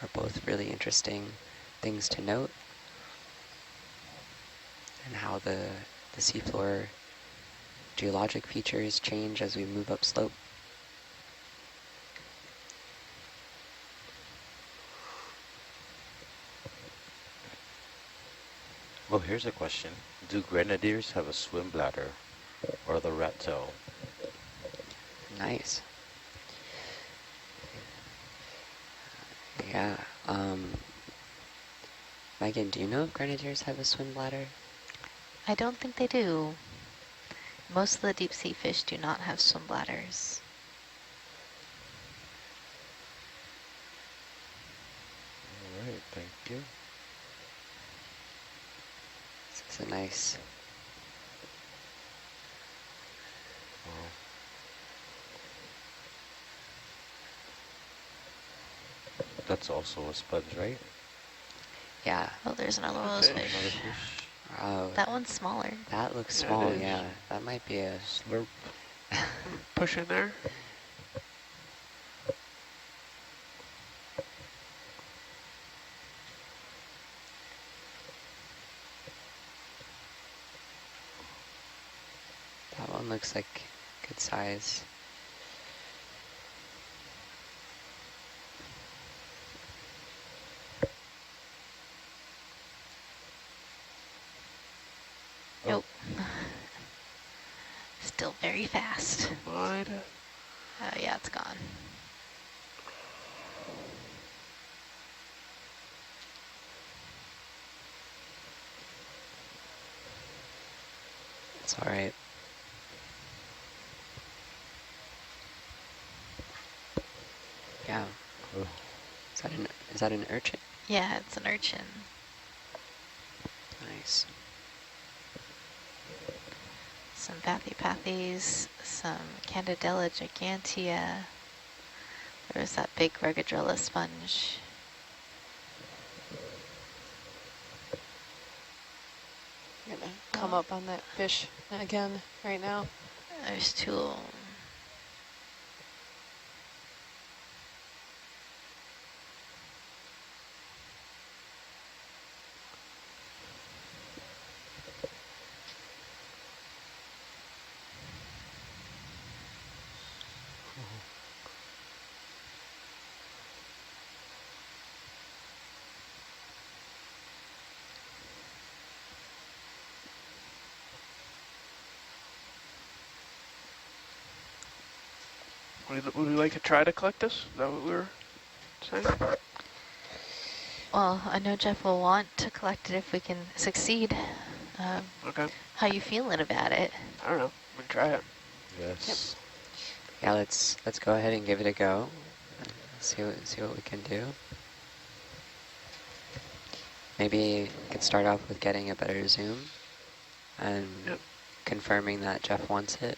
are both really interesting things to note, and how the seafloor geologic features change as we move up slope. Well, here's a question. Do grenadiers have a swim bladder or the rat tail? Nice. Yeah. Megan, do you know if grenadiers have a swim bladder? I don't think they do. Most of the deep sea fish do not have swim bladders. All right, thank you. This is a nice. Wow. That's also a sponge, right? Yeah. Oh, there's another one of those Fish. Another fish. fish. Wow. That one's smaller. That looks Yeah, it small. is. Yeah. That might be a Slurp. Push in there. That one looks like good size. Oh. Nope. Still very fast. Wide. Oh, yeah, it's gone. It's all right. Yeah. Oh. Is that an urchin? Yeah, it's an urchin. Nice. Some bathypathes, some Candidella gigantea. There's that big Regadrilla sponge. I'm gonna come up on that fish again right now. There's two of them. Would we like to try to collect this? Is that what we were saying? Well, I know Jeff will want to collect it if we can succeed. Okay. How you feeling about it? I don't know. We can try it. Yes. Yeah. Let's go ahead and give it a go. See what we can do. Maybe we could start off with getting a better zoom and Yep. confirming that Jeff wants it.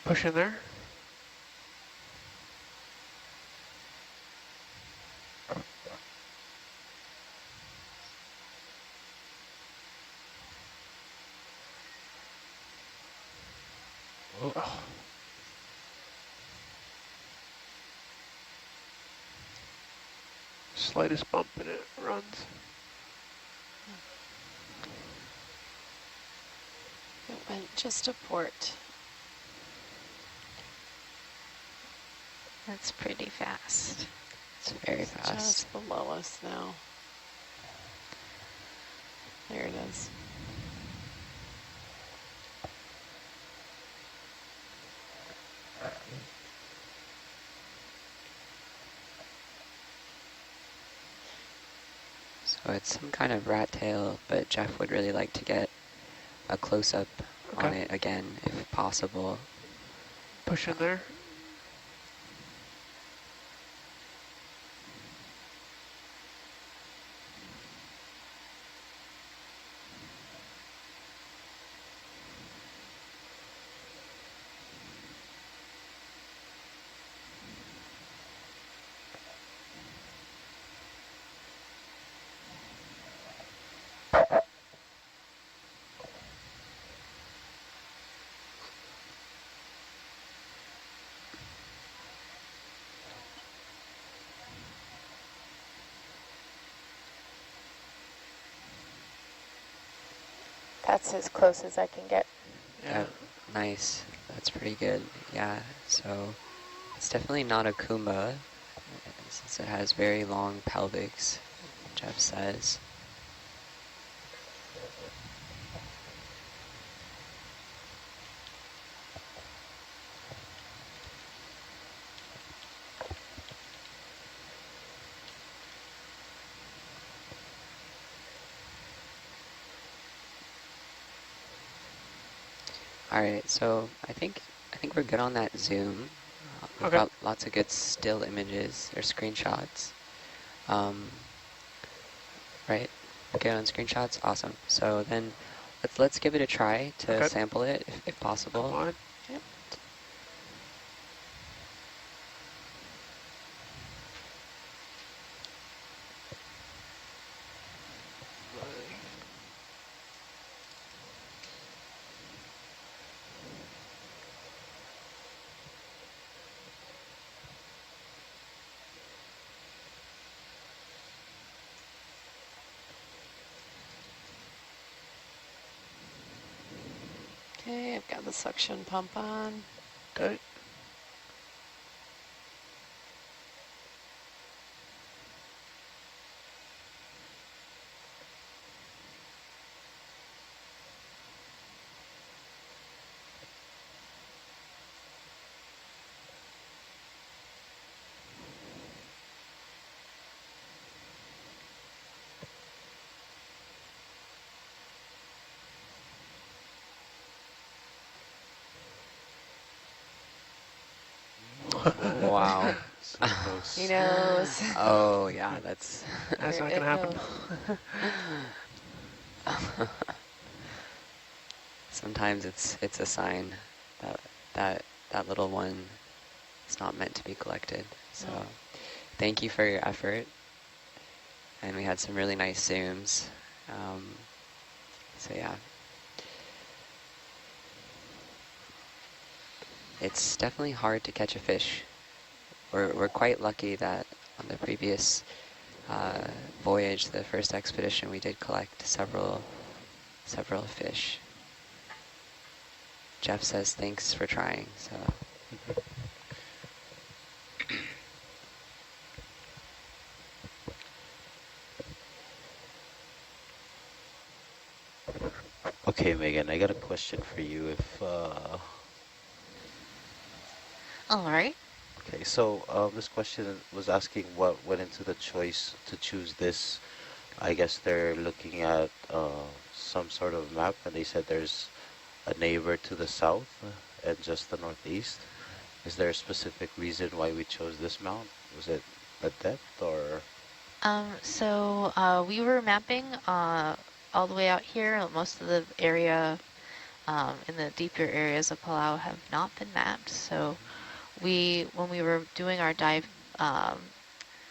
Push in there. Oh. Slightest bump and it runs. It went just to port. That's pretty fast. It's very It's fast. just below us now. There it is. So it's some kind of rat tail, but Jeff would really like to get a close-up on Okay. it again, if possible. Push in there. That's as close as I can get. Yeah. Nice. That's pretty good. Yeah, so it's definitely not a Kumba, since it has very long pelvics, Jeff says. All right, so I think we're good on that zoom. We've Okay. got lots of good still images or screenshots. Right? Good on screenshots. Awesome. So then let's give it a try to Okay. sample it if Come possible. on. Yep. Okay, I've got the suction pump on. Okay. Wow. So close. He knows. Oh yeah, that's That's not It gonna happen. sometimes it's a sign that that little one is not meant to be collected. So No. thank you for your effort. And we had some really nice zooms. So yeah. It's definitely hard to catch a fish. We're quite lucky that on the previous voyage, the first expedition, we did collect several fish. Jeff says thanks for trying. So Okay, Megan, I got a question for you. All right. Okay, so this question was asking what went into the choice to choose this. I guess they're looking at some sort of map, and they said there's a neighbor to the south and just the northeast. Is there a specific reason why we chose this mount? Was it the depth or? So we were mapping all the way out here. Most of the area in the deeper areas of Palau have not been mapped. So when we were doing our dive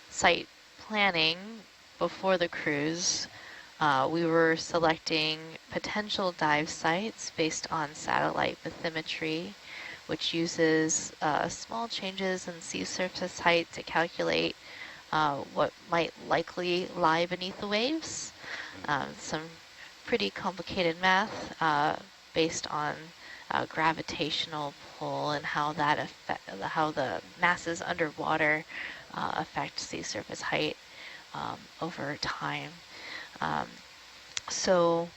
site planning before the cruise, we were selecting potential dive sites based on satellite bathymetry, which uses small changes in sea surface height to calculate what might likely lie beneath the waves. Some pretty complicated math based on gravitational pull and how how the masses underwater affect sea surface height over time. So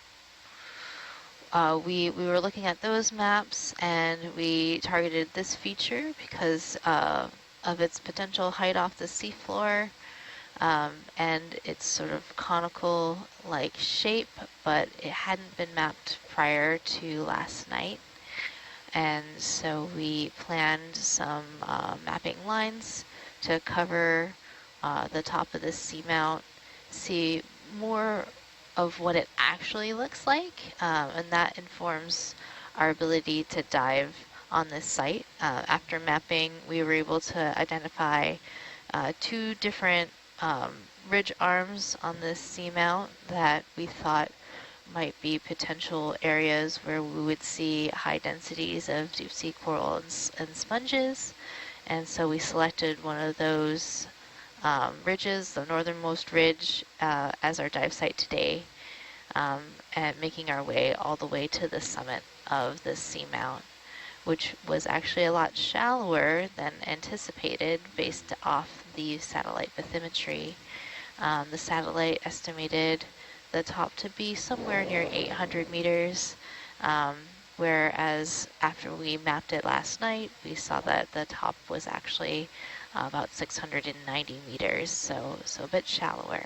we were looking at those maps, and we targeted this feature because of its potential height off the seafloor and its sort of conical-like shape, but it hadn't been mapped prior to last night. And so we planned some mapping lines to cover the top of the seamount, see more of what it actually looks like, and that informs our ability to dive on this site. After mapping, we were able to identify two different ridge arms on this seamount that we thought might be potential areas where we would see high densities of deep sea coral and sponges. And so we selected one of those ridges, the northernmost ridge, as our dive site today. and making our way all the way to the summit of the seamount, which was actually a lot shallower than anticipated based off the satellite bathymetry. The satellite estimated the top to be somewhere near 800 meters, whereas after we mapped it last night, we saw that the top was actually about 690 meters, so a bit shallower,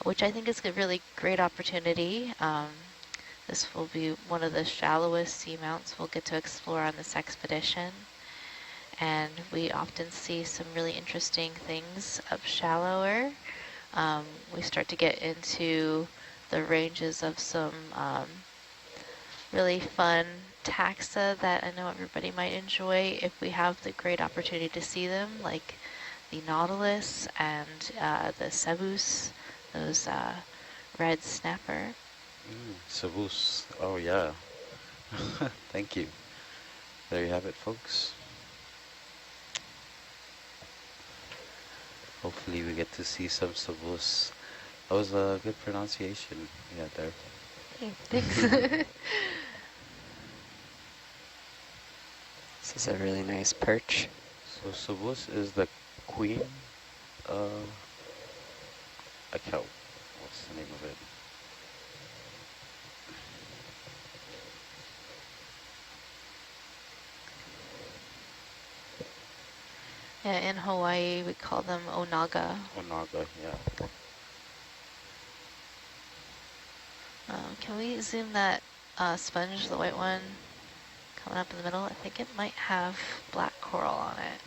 which I think is a really great opportunity. This will be one of the shallowest seamounts we'll get to explore on this expedition. And we often see some really interesting things up shallower. We start to get into the ranges of some really fun taxa that I know everybody might enjoy if we have the great opportunity to see them, like the nautilus and the cebus, those red snapper. Savus. Oh, yeah. Thank you. There you have it, folks. Hopefully we get to see some savus. That was a good pronunciation you had there. Hey, thanks. This is a really nice perch. So savus is the queen. I can't. What's the name of it? Yeah, in Hawaii, we call them onaga. Onaga, yeah. Can we zoom that sponge, the white one, coming up in the middle? I think it might have black coral on it.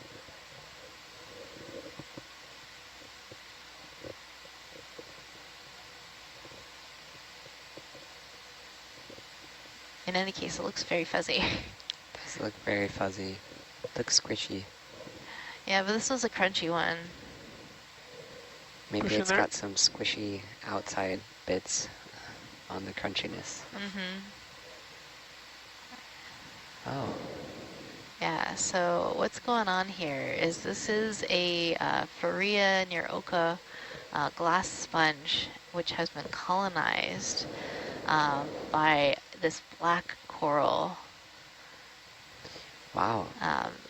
In any case, it looks very fuzzy. Does look very fuzzy. Looks squishy. Yeah, but this was a crunchy one. Maybe Push in it's there. got some squishy outside bits on the crunchiness. Oh, Yeah, so what's going on here is this is a Faria near Oka glass sponge, which has been colonized by this black coral wow.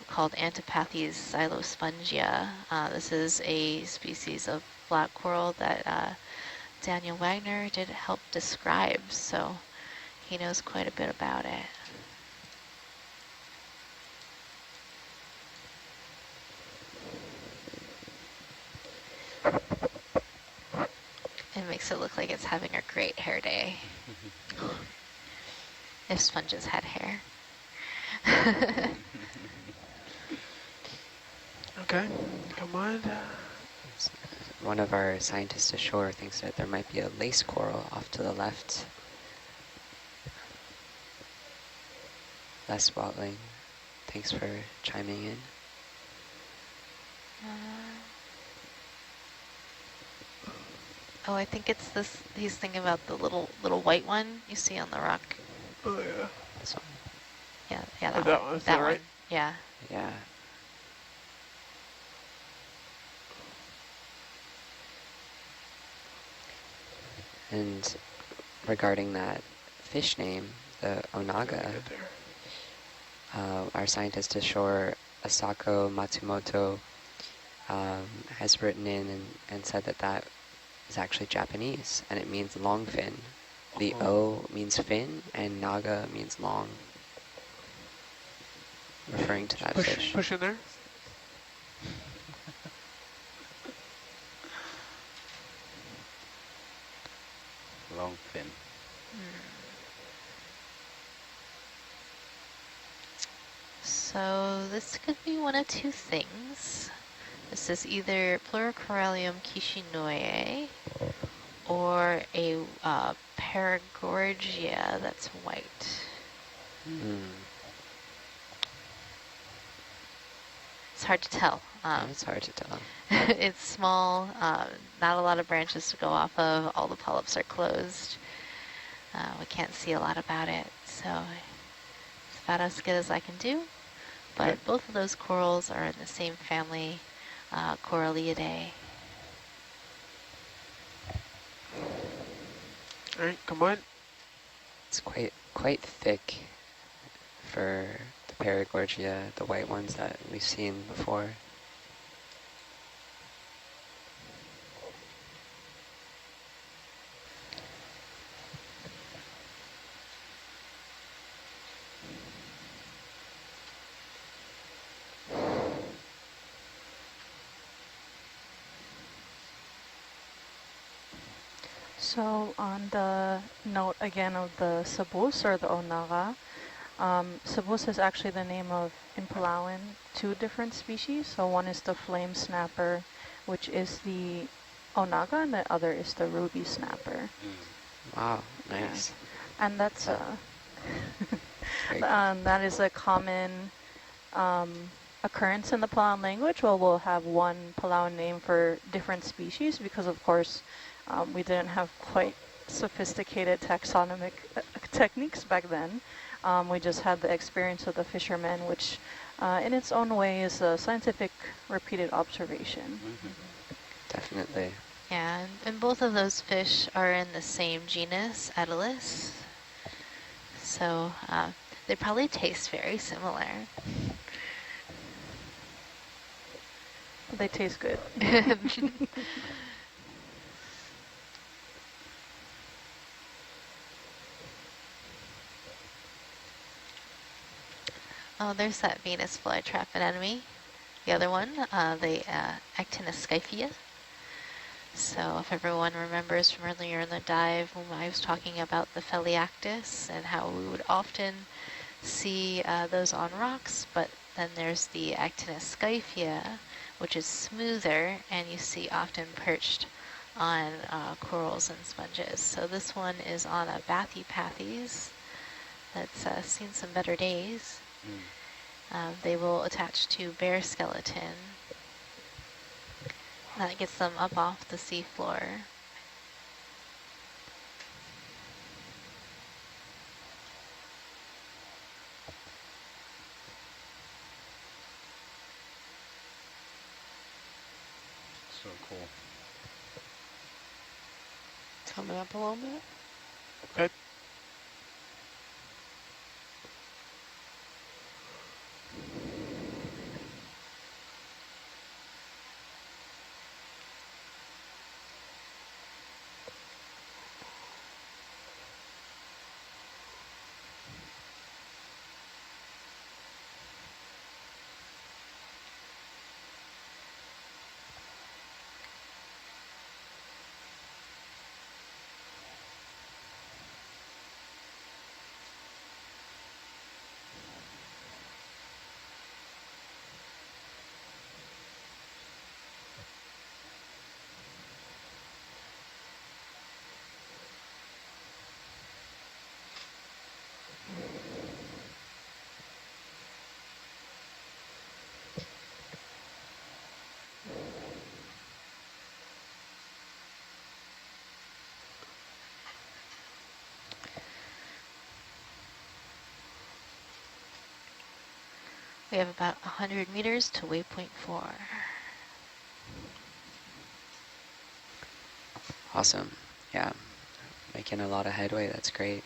called Antipathes xylospongia. This is a species of black coral that Daniel Wagner did help describe, so he knows quite a bit about it. It makes it look like it's having a great hair day. If sponges had hair. Okay, come on. One of our scientists ashore thinks that there might be a lace coral off to the left. Les Watling, thanks for chiming in. Oh, I think it's this. He's thinking about the little white one you see on the rock. Oh, yeah. This one. Yeah, Oh, that one, is that right? Yeah. Yeah. And regarding that fish name, the onaga, Get there. our scientist ashore, Asako Matsumoto, has written in and said that that is actually Japanese, and it means long fin. The O means fin, and naga means long, referring to that fish. Push in there. Long fin. So this could be one of two things. This is either Pleurocorallium kishinoye or a Paragorgia that's white. It's hard to tell. It's hard to tell. It's small, not a lot of branches to go off of. All the polyps are closed. We can't see a lot about it, so it's about as good as I can do. But Okay. both of those corals are in the same family, Coralliidae. All right, come on. It's quite thick for the Paragorgia, the white ones that we've seen before. So on the note again of the sabus or the onaga, sabus is actually the name of, in Palawan, 2 different species. So one is the flame snapper, which is the onaga, and the other is the ruby snapper. Wow, nice. Yeah. And that's Very cool. that is a common occurrence in the Palawan language. Well, we'll have one Palawan name for different species because, of course, we didn't have quite sophisticated taxonomic techniques back then. We just had the experience of the fishermen, which in its own way is a scientific repeated observation. Definitely. Yeah, and both of those fish are in the same genus, Atlas. So they probably taste very similar. They taste good. Oh, there's that Venus flytrap anemone. The other one, the Actinoscyphia. So if everyone remembers from earlier in the dive when I was talking about the Pheliactis and how we would often see those on rocks, but then there's the Actinoscyphia, which is smoother, and you see often perched on corals and sponges. So this one is on a Bathypathes that's seen some better days. They will attach to bare skeleton. That gets them up off the seafloor. So cool. Coming up a little bit. Okay. We have about 100 meters to waypoint 4. Awesome. Yeah, making a lot of headway. That's great.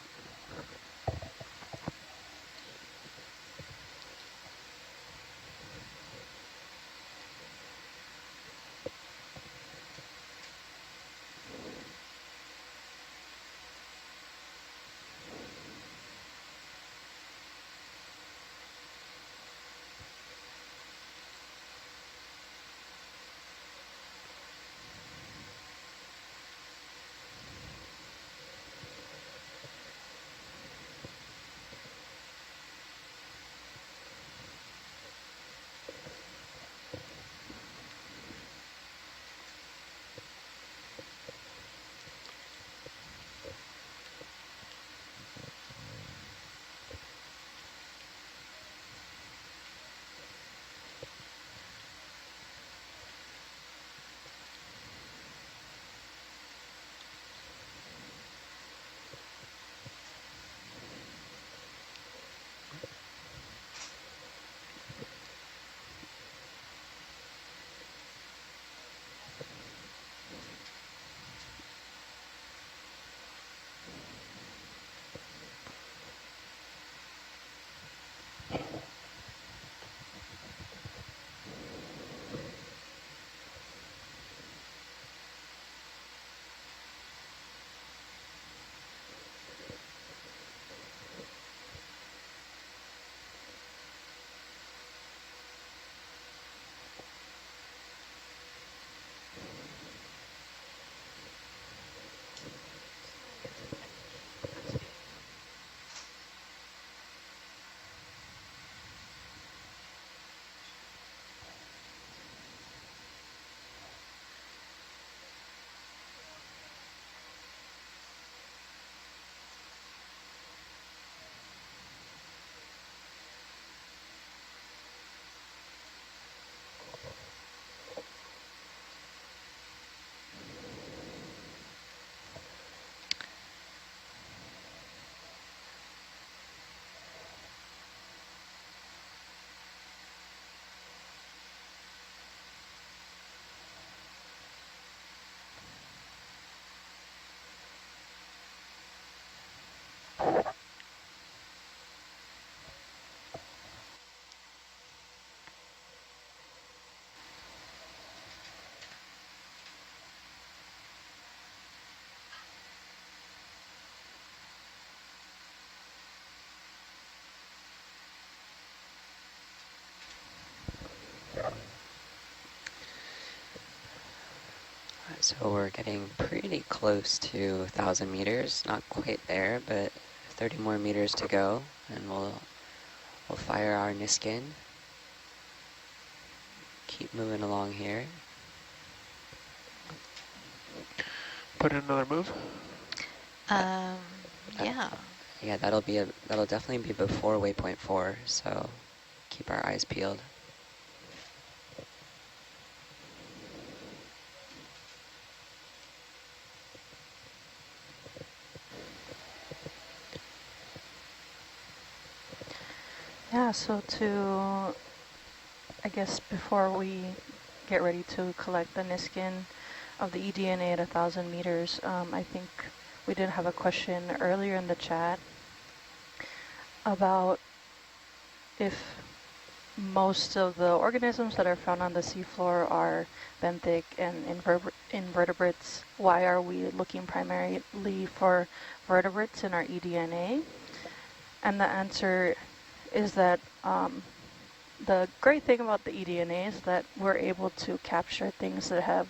So we're getting pretty close to 1,000 meters. Not quite there, but 30 more meters to go, and we'll fire our Niskin. Keep moving along here. Put in another move. Yeah. Yeah, that'll definitely be before waypoint 4, so keep our eyes peeled. Yeah, so I guess before we get ready to collect the Niskin of the eDNA at 1,000 meters, I think we did have a question earlier in the chat about if most of the organisms that are found on the seafloor are benthic and invertebrates, why are we looking primarily for vertebrates in our eDNA? And the answer is that the great thing about the eDNA is that we're able to capture things that have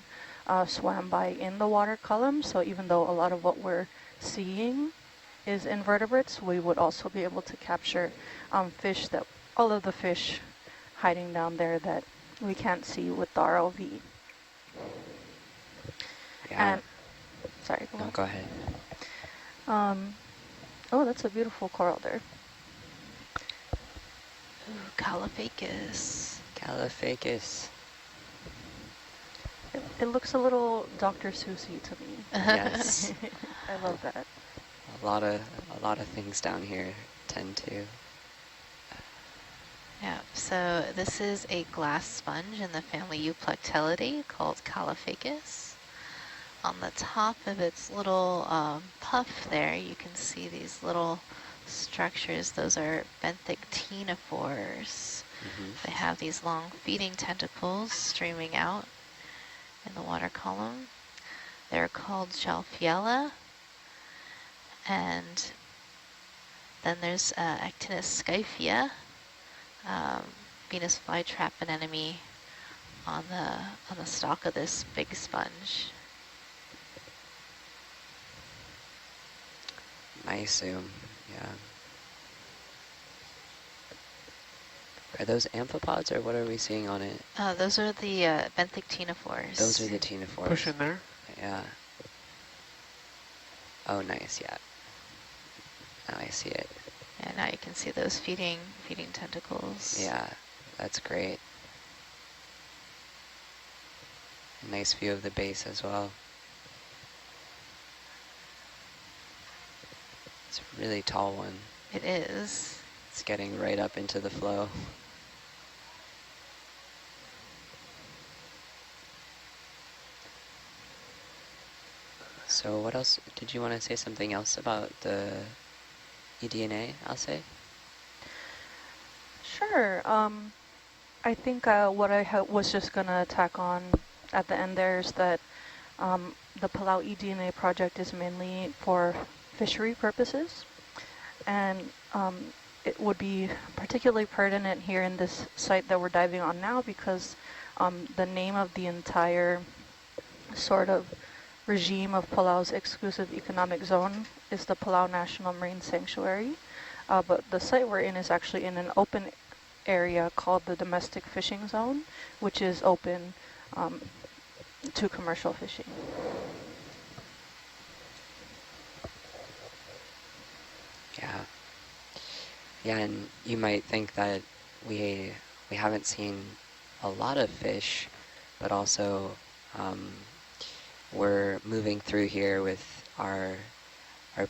swam by in the water column. So even though a lot of what we're seeing is invertebrates, we would also be able to capture fish, that all of the fish hiding down there that we can't see with the ROV. Yeah. And sorry, go on. Go ahead. Oh, that's a beautiful coral there. Ooh, Caulophacus. Caulophacus. It looks a little Dr. Seussy to me. Yes. I love that. A lot of things down here tend to. Yeah, so this is a glass sponge in the family Euplectellidae called Caulophacus. On the top of its little puff there, you can see these little structures. Those are benthic ctenophores. They have these long feeding tentacles streaming out in the water column. They're called Shelfiella. And then there's Actinus scyphia, Venus flytrap anemone on the stalk of this big sponge. Mycum, yeah. Are those amphipods, or what are we seeing on it? Those are the benthic ctenophores. Those are the ctenophores. Push in there. Yeah. Oh, nice, yeah. Now I see it. Yeah, now you can see those feeding tentacles. Yeah, that's great. A nice view of the base as well. It's a really tall one. It is. It's getting right up into the flow. So what else? Did you want to say something else about the eDNA, I'll say? Sure. I think what I was just going to tack on at the end there is that the Palau eDNA project is mainly for fishery purposes, and it would be particularly pertinent here in this site that we're diving on now because the name of the entire sort of regime of Palau's exclusive economic zone is the Palau National Marine Sanctuary, but the site we're in is actually in an open area called the Domestic Fishing Zone, which is open to commercial fishing. Yeah. Yeah, and you might think that we haven't seen a lot of fish, but also we're moving through here with our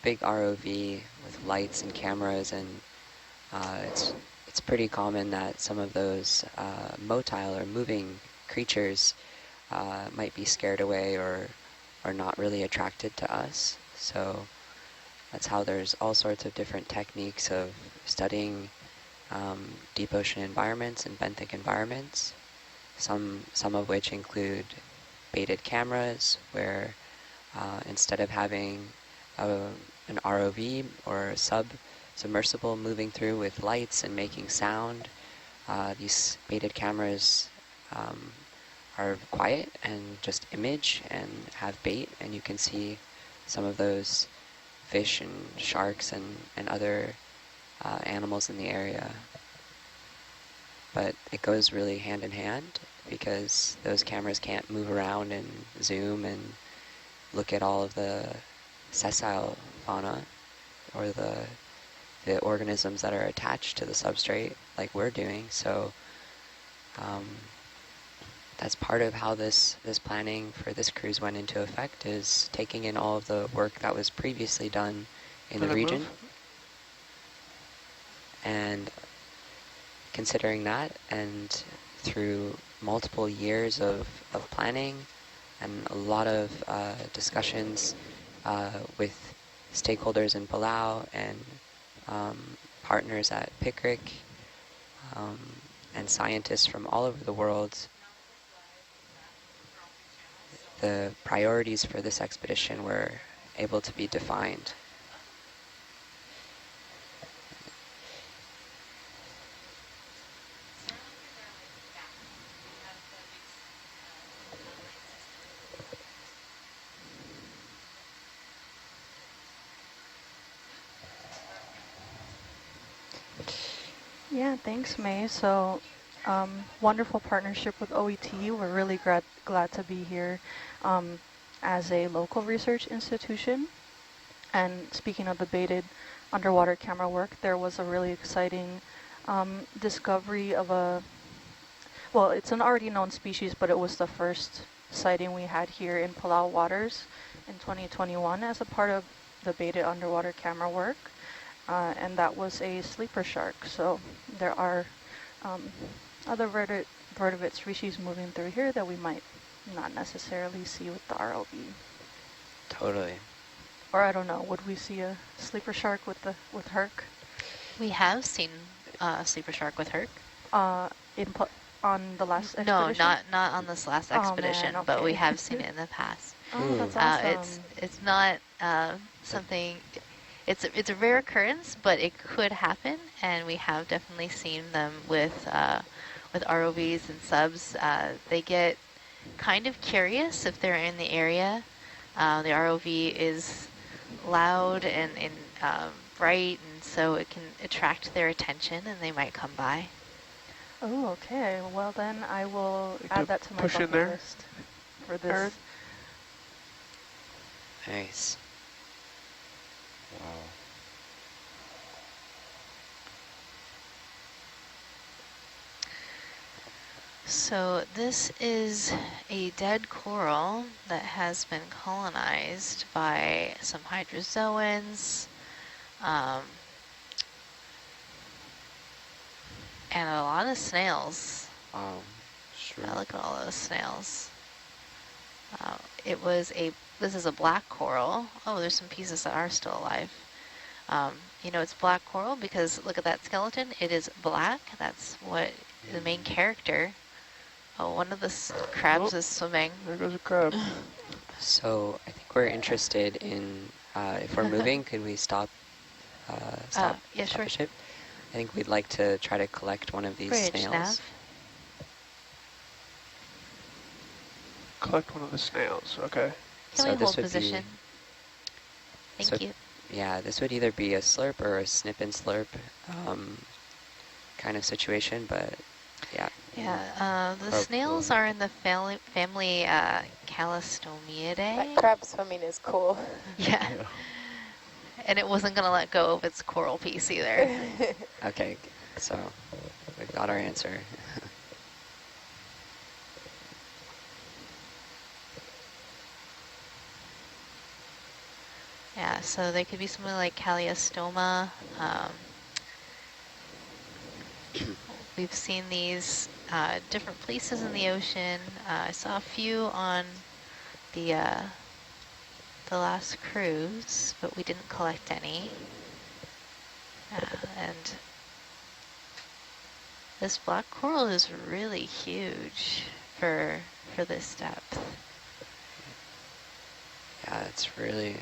big ROV with lights and cameras, and it's pretty common that some of those motile or moving creatures might be scared away or are not really attracted to us. So that's how there's all sorts of different techniques of studying deep ocean environments and benthic environments, some of which include baited cameras, where instead of having an ROV or a submersible moving through with lights and making sound, these baited cameras are quiet and just image and have bait, and you can see some of those fish and sharks and other animals in the area. But it goes really hand in hand because those cameras can't move around and zoom and look at all of the sessile fauna or the organisms that are attached to the substrate like we're doing. So that's part of how this planning for this cruise went into effect, is taking in all of the work that was previously done in the region and considering that, and through multiple years of planning and a lot of discussions with stakeholders in Palau and partners at Pickrick and scientists from all over the world, the priorities for this expedition were able to be defined. Yeah, thanks, May. So, wonderful partnership with OET. We're really glad to be here as a local research institution. And speaking of the baited underwater camera work, there was a really exciting discovery of well, it's an already known species, but it was the first sighting we had here in Palau waters in 2021 as a part of the baited underwater camera work. And that was a sleeper shark. So there are other vertebrate species moving through here that we might not necessarily see with the ROV. Totally. Or I don't know, would we see a sleeper shark with Herc? We have seen a sleeper shark with Herc. On the last expedition? No, not on this last expedition, man, okay. but we have seen it in the past. Oh, that's awesome. It's not something. It's a rare occurrence, but it could happen, and we have definitely seen them with ROVs and subs. They get kind of curious if they're in the area. The ROV is loud and bright, and so it can attract their attention, and they might come by. Oh, okay. Well, then I will add that to my bucket list for this. Aaron? Nice. Wow. So this is a dead coral that has been colonized by some hydrozoans and a lot of snails. Sure. Look at all those snails. This is a black coral. Oh, there's some pieces that are still alive. You know, it's black coral because look at that skeleton. It is black. That's what the main character. Oh, one of the crabs is swimming. There goes a crab. So I think we're interested in, if we're moving, could we stop Yeah, the sure. ship? I think we'd like to try to collect one of these Bridge, snails. Nav. Collect one of the snails. Okay. Can we hold position? Thank you. Yeah, this would either be a slurp or a snip and slurp kind of situation, but yeah. Yeah, the snails are in the family Callistomiidae. That crab swimming is cool. Yeah. And it wasn't going to let go of its coral piece either. Okay, so we've got our answer. Yeah, so they could be something like Calliostoma. We've seen these different places in the ocean. I saw a few on the last cruise, but we didn't collect any. And this black coral is really huge for this depth. Yeah, it's really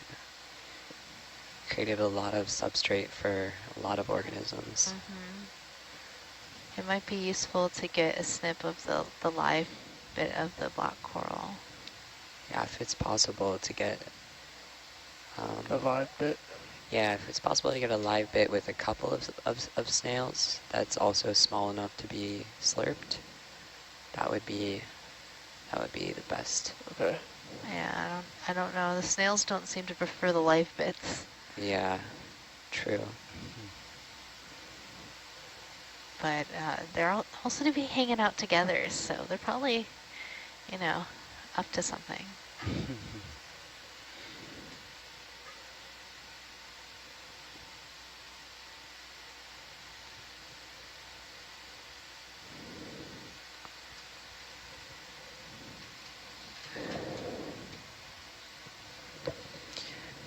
created a lot of substrate for a lot of organisms. Mm-hmm. It might be useful to get a snip of the live bit of the black coral. Yeah, if it's possible to get, A live bit. yeah, if it's possible to get a live bit with a couple of snails that's also small enough to be slurped, that would be the best. Okay. Yeah, I don't know. The snails don't seem to prefer the live bits, Yeah, true. but they're all seem to be hanging out together, so they're probably, you know, up to something.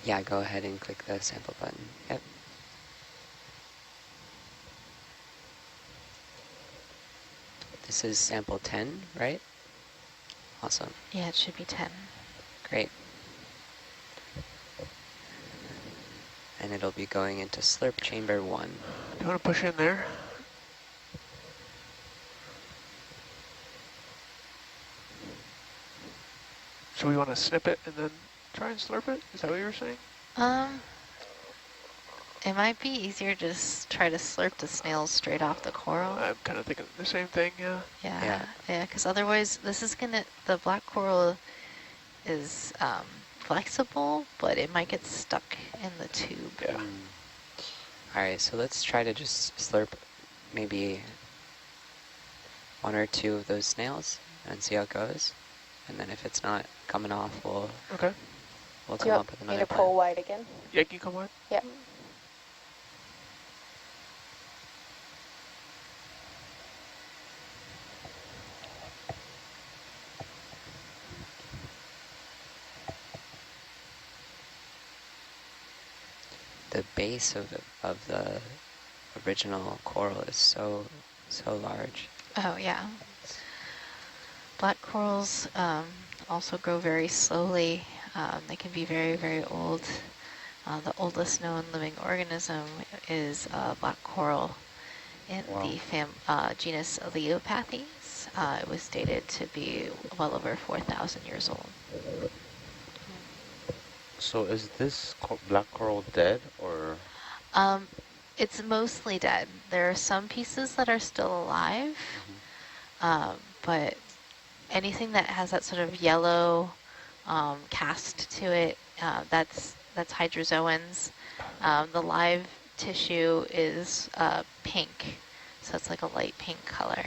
Yeah, go ahead and click the sample button. Yep. This is sample 10, right? Awesome. Yeah, it should be 10. Great. And it'll be going into slurp chamber 1. Do you want to push in there? So we want to snip it and then try and slurp it? Is that what you were saying? It might be easier to just try to slurp the snails straight off the coral. I'm kind of thinking the same thing, yeah. Yeah, because otherwise this is the black coral is flexible, but it might get stuck in the tube. Yeah. All right, so let's try to just slurp maybe 1 or 2 of those snails and see how it goes. And then if it's not coming off, we'll Okay. come up with Do you another want me to pull plan. wide again? Yeah, can you come on? Yep. The base of the original coral is so large. Oh, yeah. Black corals also grow very slowly. They can be very, very old. The oldest known living organism is black coral in the genus Leopathes. It was dated to be well over 4,000 years old. So is this black coral dead or? It's mostly dead. There are some pieces that are still alive, but anything that has that sort of yellow cast to it, that's hydrozoans. The live tissue is pink, so it's like a light pink color.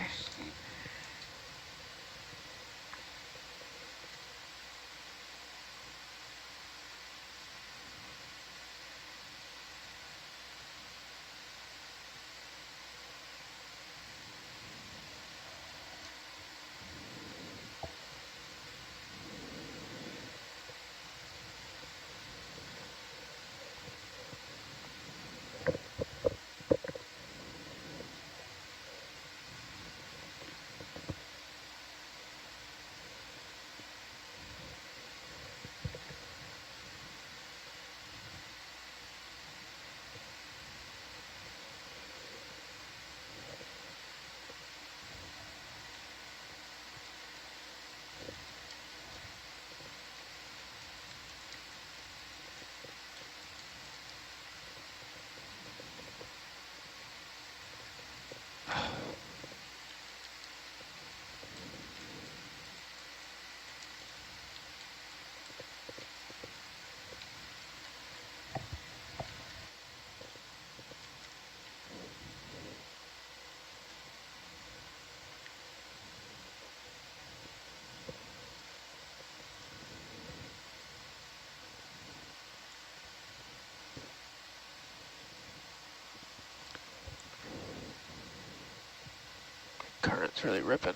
Current's really ripping.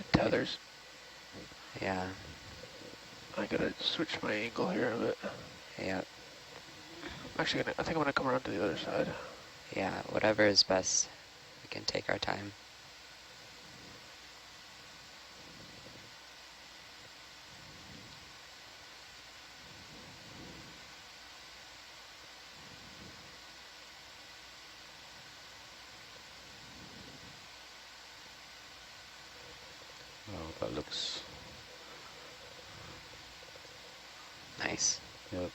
It tethers. Yeah. I gotta switch my angle here a bit. Yeah. Actually, I think I'm gonna come around to the other side. Yeah. Whatever is best. We can take our time. That looks, Nice. yep.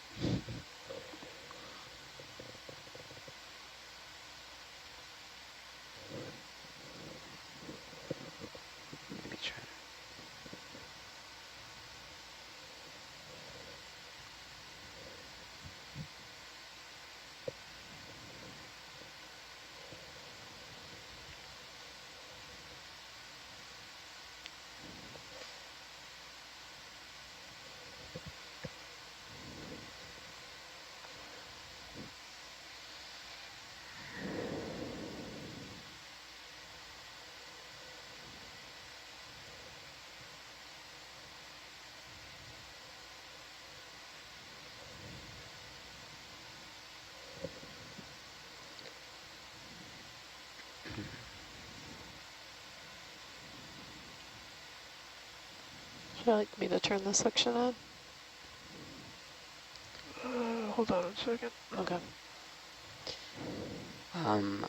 Maybe try. Would you like me to turn the suction on? Hold on a second. Okay.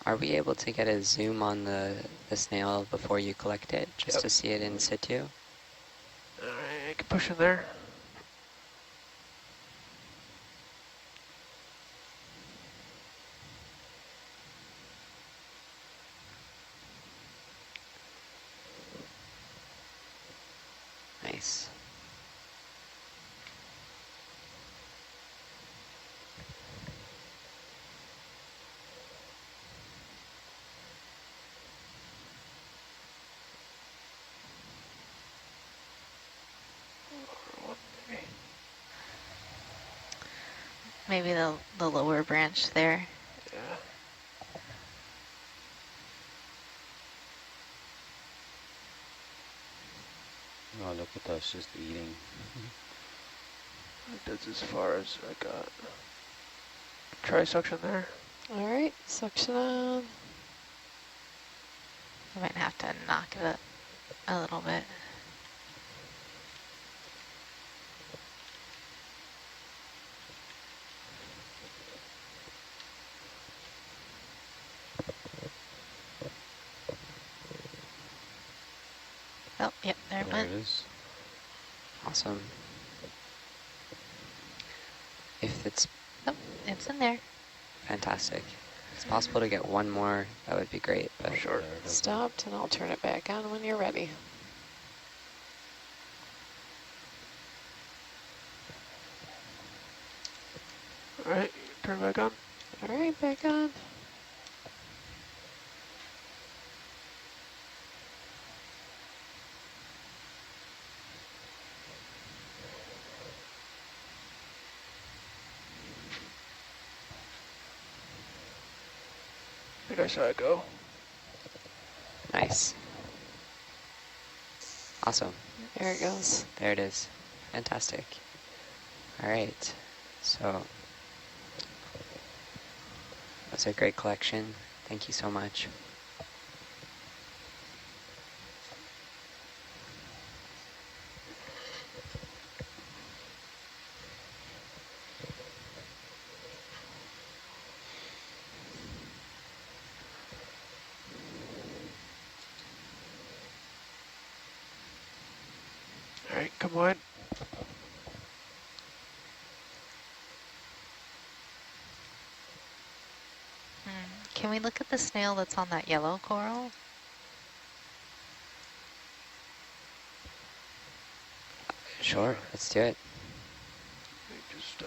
Are we able to get a zoom on the snail before you collect it, just Yep. to see it in situ? Alright, I can push in there. Nice. Maybe. Maybe the lower branch there. Yeah. Oh, look at that, it's just eating. That's as far as I got. Try suction there. All right, suction on. You might have to knock it up a little bit. Oh, yep, there it There went. it is. Awesome. If it's Oh, it's in there. fantastic. If it's possible to get one more, that would be great. But Sure. There it is. Stopped, and I'll turn it back on when you're ready. Alright, turn it back on. All right, back on. I think I saw it go. nice. Awesome. There it goes. There it is. Fantastic. All right. So that's a great collection. Thank you so much. Alright, come on. Can we look at the snail that's on that yellow coral? Sure. Let's do it. Let me just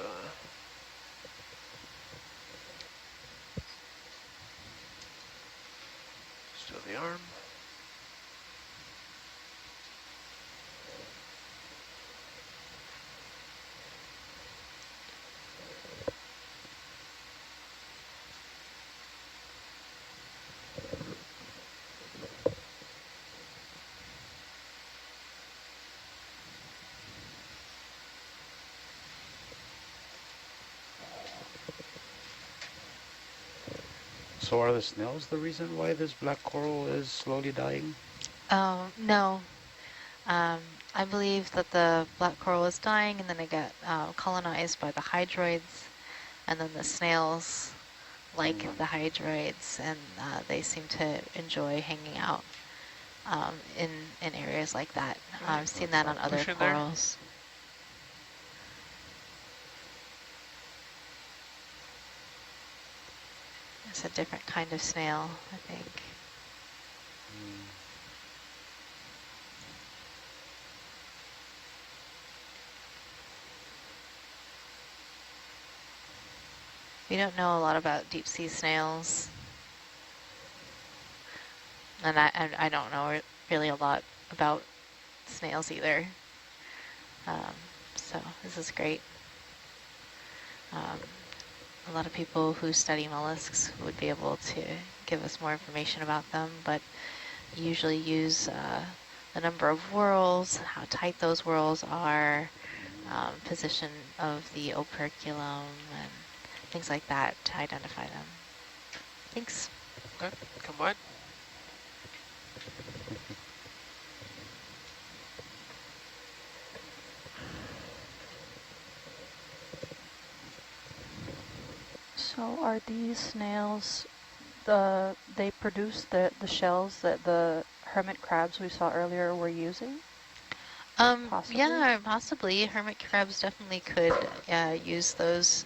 still the arm. So are the snails the reason why this black coral is slowly dying? No. I believe that the black coral was dying and then it got colonized by the hydroids, and then the snails like the hydroids, and they seem to enjoy hanging out in areas like that. Okay, I've seen that on other push in there. corals. It's a different kind of snail, I think. We don't know a lot about deep sea snails. And I don't know really a lot about snails either. So this is great. A lot of people who study mollusks would be able to give us more information about them, but usually use the number of whorls, how tight those whorls are, position of the operculum, and things like that to identify them. Thanks. Okay, come on. So are these snails, they produce the shells that the hermit crabs we saw earlier were using? Possibly? Yeah, possibly. Hermit crabs definitely could use those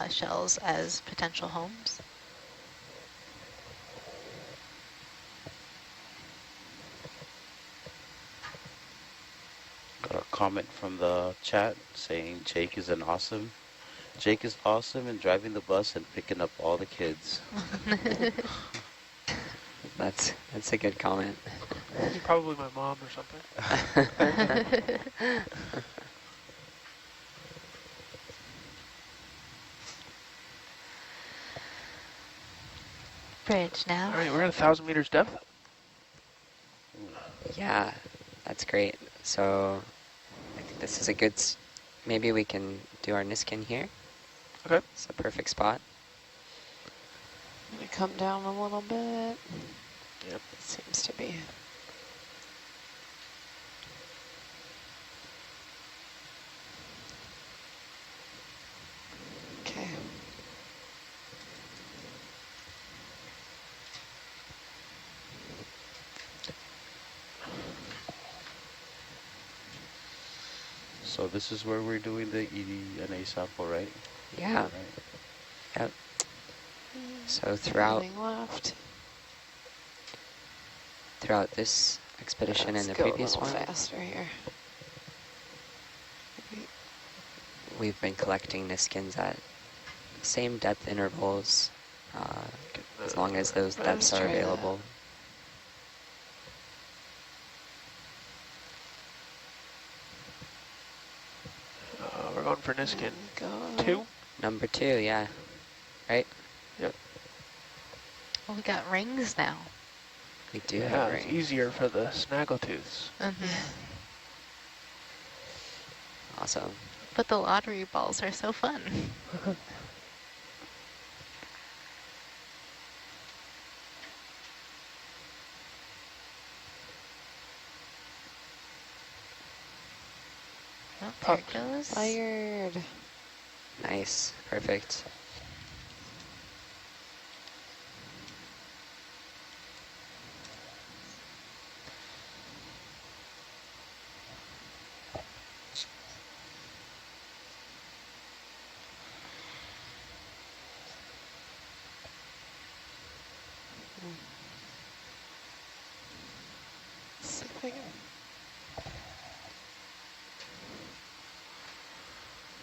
shells as potential homes. Got a comment from the chat saying Jake is awesome in driving the bus and picking up all the kids. That's a good comment. Probably my mom or something. Bridge now. All right, we're at 1,000 meters depth. Yeah, that's great. So I think this is a good, maybe we can do our Niskin here. Okay. It's a perfect spot. Let me come down a little bit. Yep. Seems to be. Okay. So this is where we're doing the eDNA sample, right? Yeah. Right. Yep. So throughout Nothing left. this expedition Let's and the go previous a little one, faster here. we've been collecting Niskins at the same depth intervals, as long as those Let's depths are try that. available. We're going for Niskin Go. 2. Number 2, yeah. Right? Yep. Well, we got rings now. We do Yeah, have it's rings. easier for the snaggletooths. Awesome. But the lottery balls are so fun. Oh, there it goes. Fired. Nice. Perfect. See if I can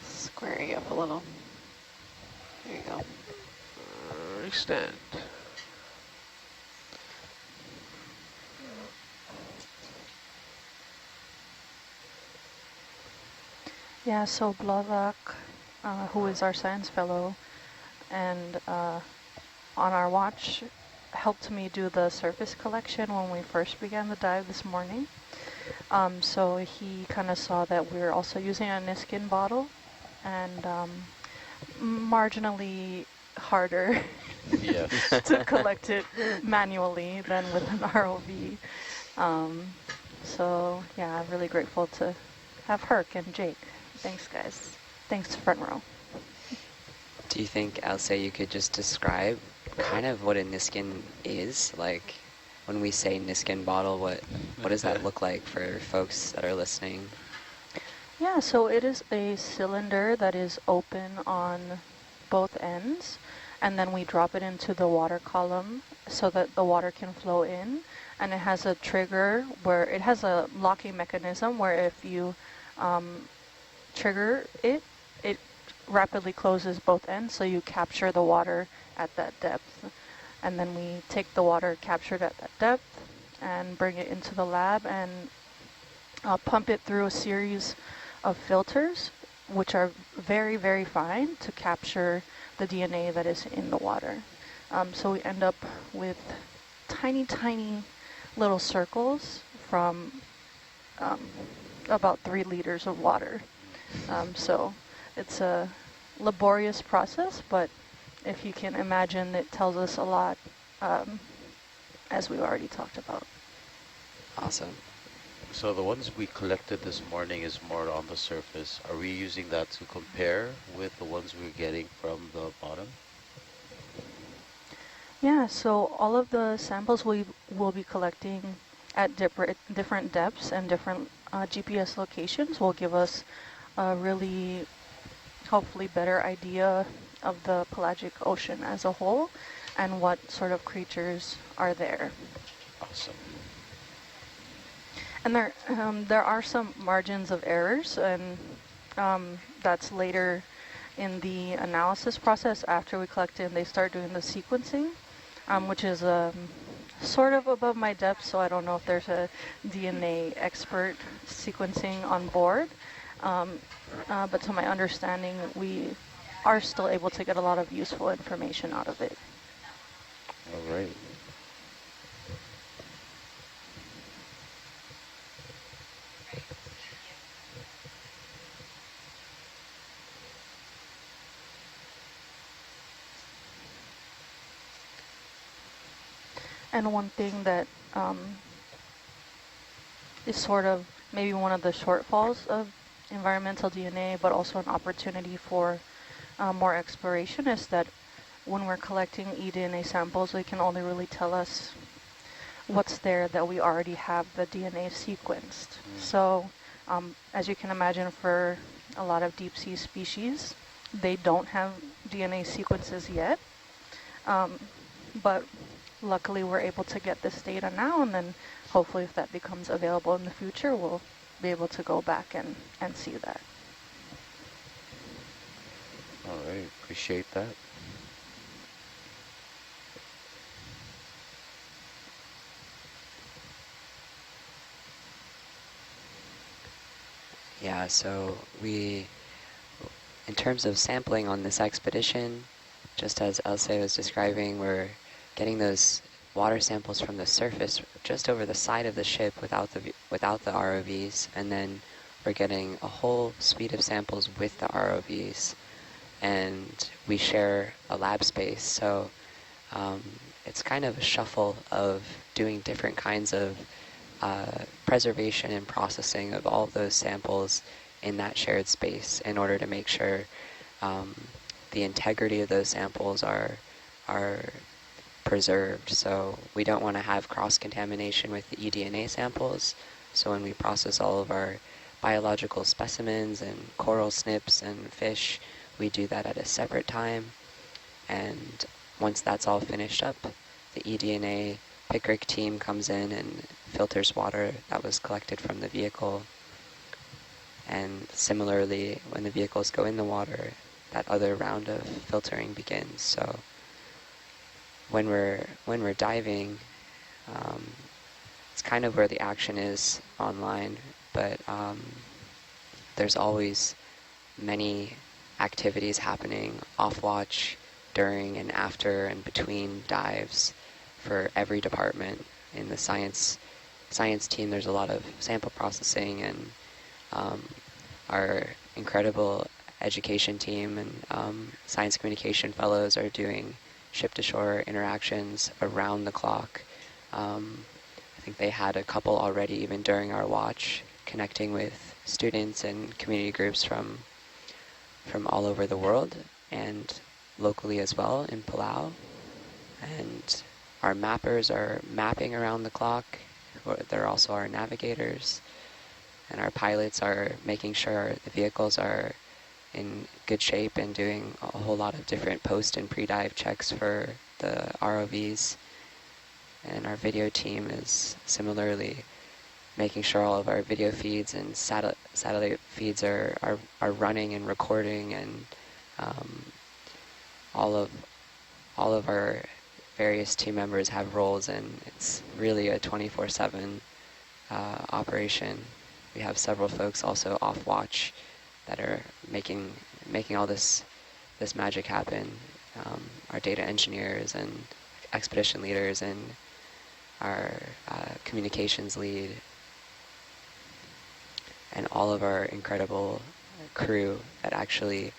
square you up a little. There you go. Extend. Yeah, so Blavak, who is our science fellow, and on our watch, helped me do the surface collection when we first began the dive this morning. So he kind of saw that we were also using a Niskin bottle, and marginally harder Yeah. to collect it manually than with an ROV. So yeah, I'm really grateful to have Herc and Jake. Thanks, guys. Thanks, front row. Do you think, Elsa, you could just describe kind of what a Niskin is? Like, when we say Niskin bottle, what does that look like for folks that are listening? Yeah, so it is a cylinder that is open on both ends, and then we drop it into the water column so that the water can flow in, and it has a trigger where it has a locking mechanism where if you trigger it, it rapidly closes both ends, so you capture the water at that depth. And then we take the water captured at that depth and bring it into the lab and pump it through a series of filters, which are very, very fine to capture the DNA that is in the water. So we end up with tiny, tiny little circles from about 3 liters of water. So it's a laborious process, but if you can imagine, it tells us a lot, as we already talked about. Awesome. So the ones we collected this morning is more on the surface. Are we using that to compare with the ones we're getting from the bottom? Yeah, so all of the samples we will be collecting at different depths and different GPS locations will give us a really, hopefully, better idea of the pelagic ocean as a whole and what sort of creatures are there. Awesome. And there are some margins of errors, and that's later in the analysis process after we collect it and they start doing the sequencing, which is sort of above my depth, so I don't know if there's a DNA expert sequencing on board. But to my understanding, we are still able to get a lot of useful information out of it. All right. And one thing that is sort of maybe one of the shortfalls of environmental DNA, but also an opportunity for more exploration, is that when we're collecting eDNA samples, they can only really tell us what's there that we already have the DNA sequenced. So as you can imagine, for a lot of deep sea species, they don't have DNA sequences yet. But luckily we're able to get this data now, and then hopefully if that becomes available in the future, we'll be able to go back and see that. All right, appreciate that. Yeah, so in terms of sampling on this expedition, just as Elsa was describing, we're getting those water samples from the surface just over the side of the ship without the ROVs, and then we're getting a whole suite of samples with the ROVs, and we share a lab space. So it's kind of a shuffle of doing different kinds of preservation and processing of all of those samples in that shared space in order to make sure the integrity of those samples are preserved. So we don't want to have cross-contamination with the eDNA samples. So when we process all of our biological specimens and coral snips and fish, we do that at a separate time. And once that's all finished up, the eDNA Pickrick team comes in and filters water that was collected from the vehicle. And similarly, when the vehicles go in the water, that other round of filtering begins. So when we're diving, it's kind of where the action is online, but there's always many activities happening off watch, during and after and between dives for every department. In the science team, there's a lot of sample processing, and our incredible education team and science communication fellows are doing ship-to-shore interactions around the clock. I think they had a couple already even during our watch, connecting with students and community groups from all over the world and locally as well in Palau. And our mappers are mapping around the clock. They're also our navigators. And our pilots are making sure the vehicles are in good shape and doing a whole lot of different post and pre-dive checks for the ROVs. And our video team is similarly making sure all of our video feeds and satellite feeds are running and recording, and all of our various team members have roles, and it's really a 24/7 operation. We have several folks also off watch that are making all this magic happen. Our data engineers and expedition leaders and our communications lead, and all of our incredible crew that actually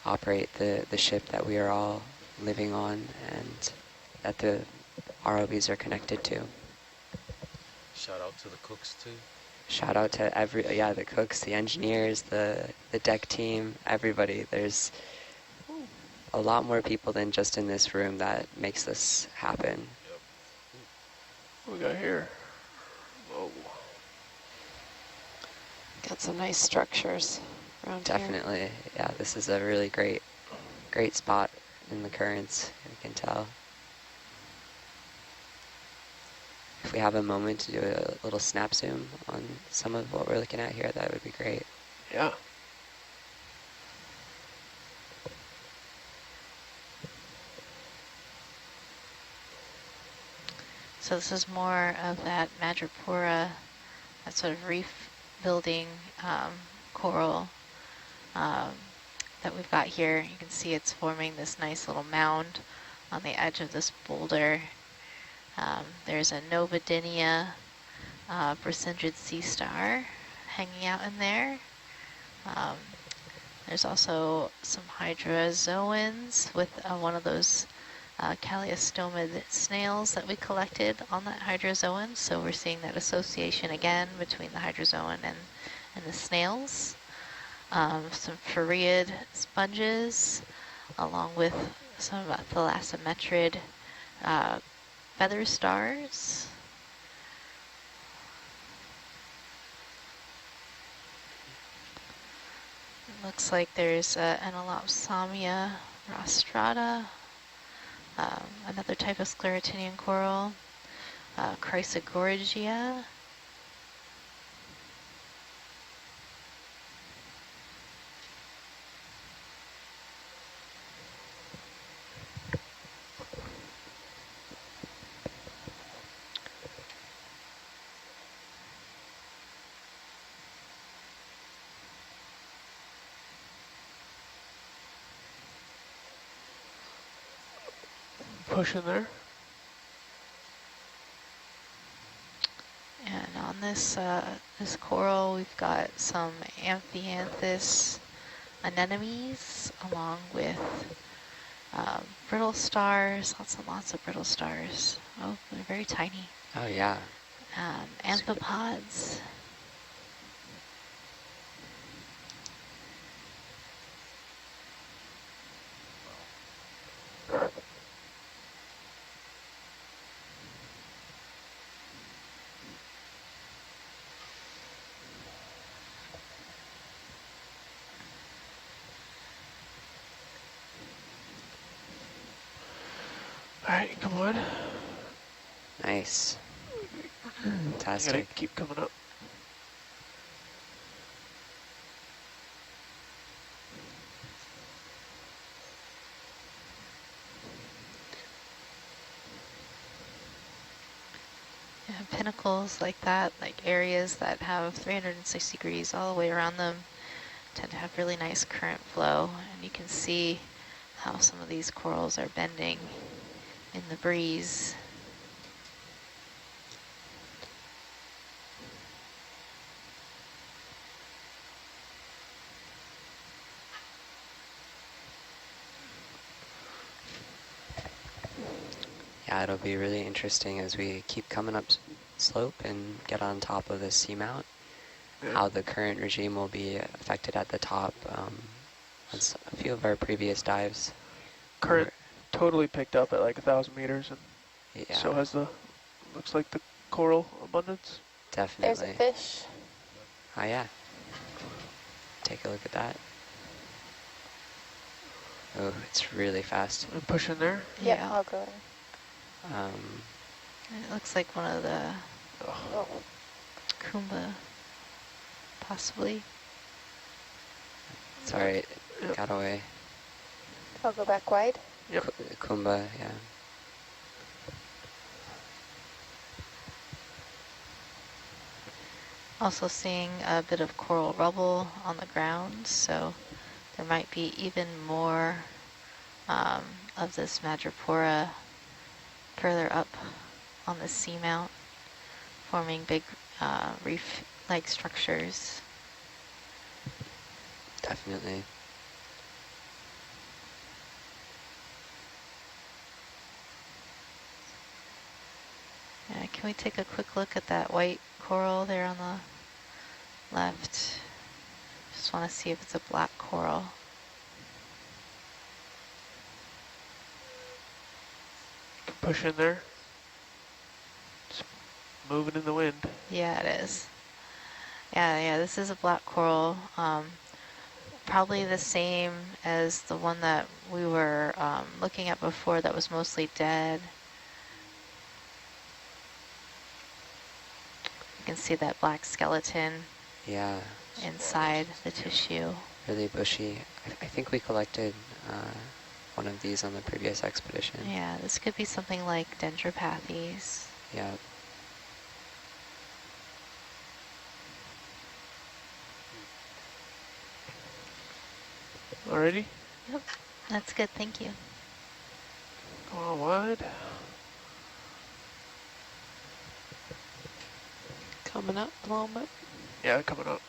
operate the ship that we are all living on and that the ROVs are connected to. Shout out to the cooks too. Shout out to the cooks, the engineers, the deck team, everybody. There's a lot more people than just in this room that makes this happen. What we got here? Whoa. Got some nice structures around here. Definitely, yeah, this is a really great spot in the currents, you can tell. If we have a moment to do a little snap zoom on some of what we're looking at here, that would be great. Yeah. So this is more of that madrepora, that sort of reef building coral that we've got here. You can see it's forming this nice little mound on the edge of this boulder. There's a Novadynia Bracindrid sea star hanging out in there. There's also some hydrozoans with one of those Calliostomid snails that we collected on that hydrozoan. So we're seeing that association again between the hydrozoan and the snails. Some Phareid sponges, along with some thalassometrid feather stars. It looks like there's an Anelopsamia rostrata, another type of sclerotinian coral, Chrysogorgia. Pushing there. And on this this coral, we've got some Amphianthus anemones, along with brittle stars, lots and lots of brittle stars. Oh, they're very tiny. Oh yeah. Amphipods. All right, come on. Nice. You gotta Fantastic. keep coming up. Yeah, pinnacles like that, like areas that have 360 degrees all the way around them, tend to have really nice current flow. And you can see how some of these corals are bending in the breeze. Yeah, it'll be really interesting as we keep coming up slope and get on top of the seamount, how the current regime will be affected at the top. On a few of our previous dives. Current totally picked up at like 1,000 meters. And Yeah, So has looks like the coral abundance. There's a definitely. fish. Oh yeah, take a look at that. Oh, it's really fast. And push in there. Yep, Yeah. I'll go in. It looks like one of the Oh, Kumba, possibly. Sorry, Yep. got away. I'll go back wide. Yep. Kumba, yeah. Also seeing a bit of coral rubble on the ground, so there might be even more of this madrepora further up on the seamount, forming big reef-like structures. Definitely. Yeah, can we take a quick look at that white coral there on the left? Just want to see if it's a black coral. Push in there. It's moving in the wind. Yeah, it is. Yeah, this is a black coral. Probably the same as the one that we were looking at before that was mostly dead. You can see that black skeleton Yeah, inside the tissue. really bushy. I think we collected one of these on the previous expedition. Yeah, this could be something like Dendropathes. Yeah. Alrighty. Yep, that's good, thank you. Go on wide. Coming up a little bit. Yeah, coming up.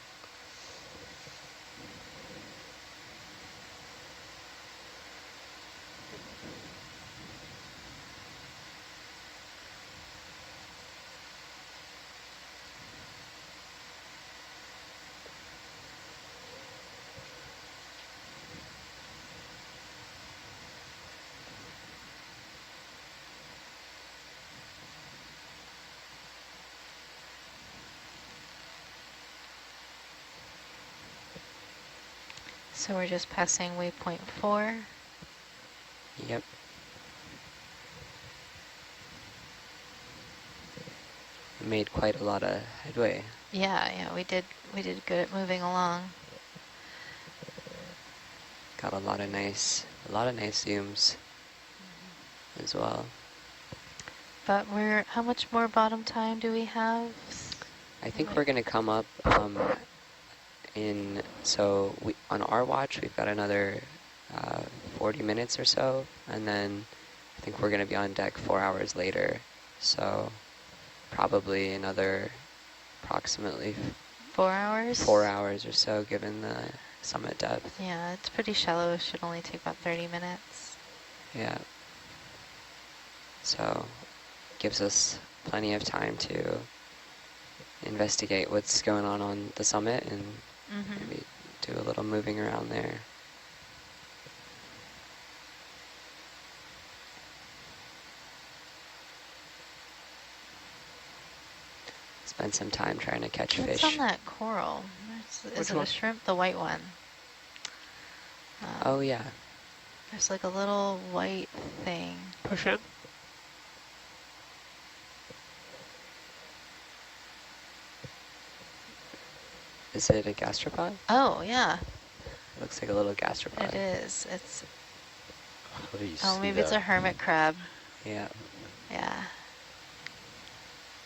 So we're just passing waypoint 4. Yep. We made quite a lot of headway. Yeah, we did good at moving along. Got a lot of nice zooms as well. But how much more bottom time do we have? I think we're gonna come up on our watch we've got another 40 minutes or so, and then I think we're gonna be on deck 4 hours later, so probably another approximately 4 hours? 4 hours or so given the summit depth. Yeah, it's pretty shallow. It should only take about 30 minutes. Yeah. So gives us plenty of time to investigate what's going on the summit and maybe do a little moving around there. Spend some time trying to catch What's fish. on that coral? Is Which it one? a shrimp? The white one. Oh yeah, There's like a little white thing. Push in. is it a gastropod? Oh, yeah, Looks like a little gastropod. it is. It's How do you Oh, see maybe it's a that? hermit crab. Yeah, Yeah.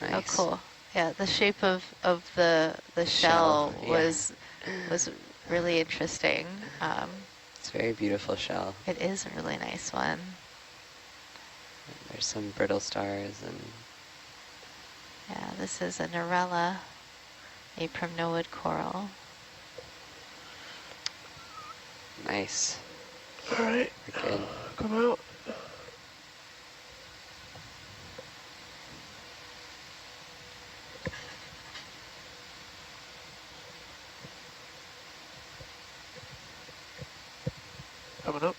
nice. Oh, cool. Yeah, the shape of the shell yeah. was really interesting. It's a very beautiful shell. It is a really nice one. There's some brittle stars and Yeah, this is a Narella, a primnoid coral. nice. Alright. We're good. Come out. Coming up.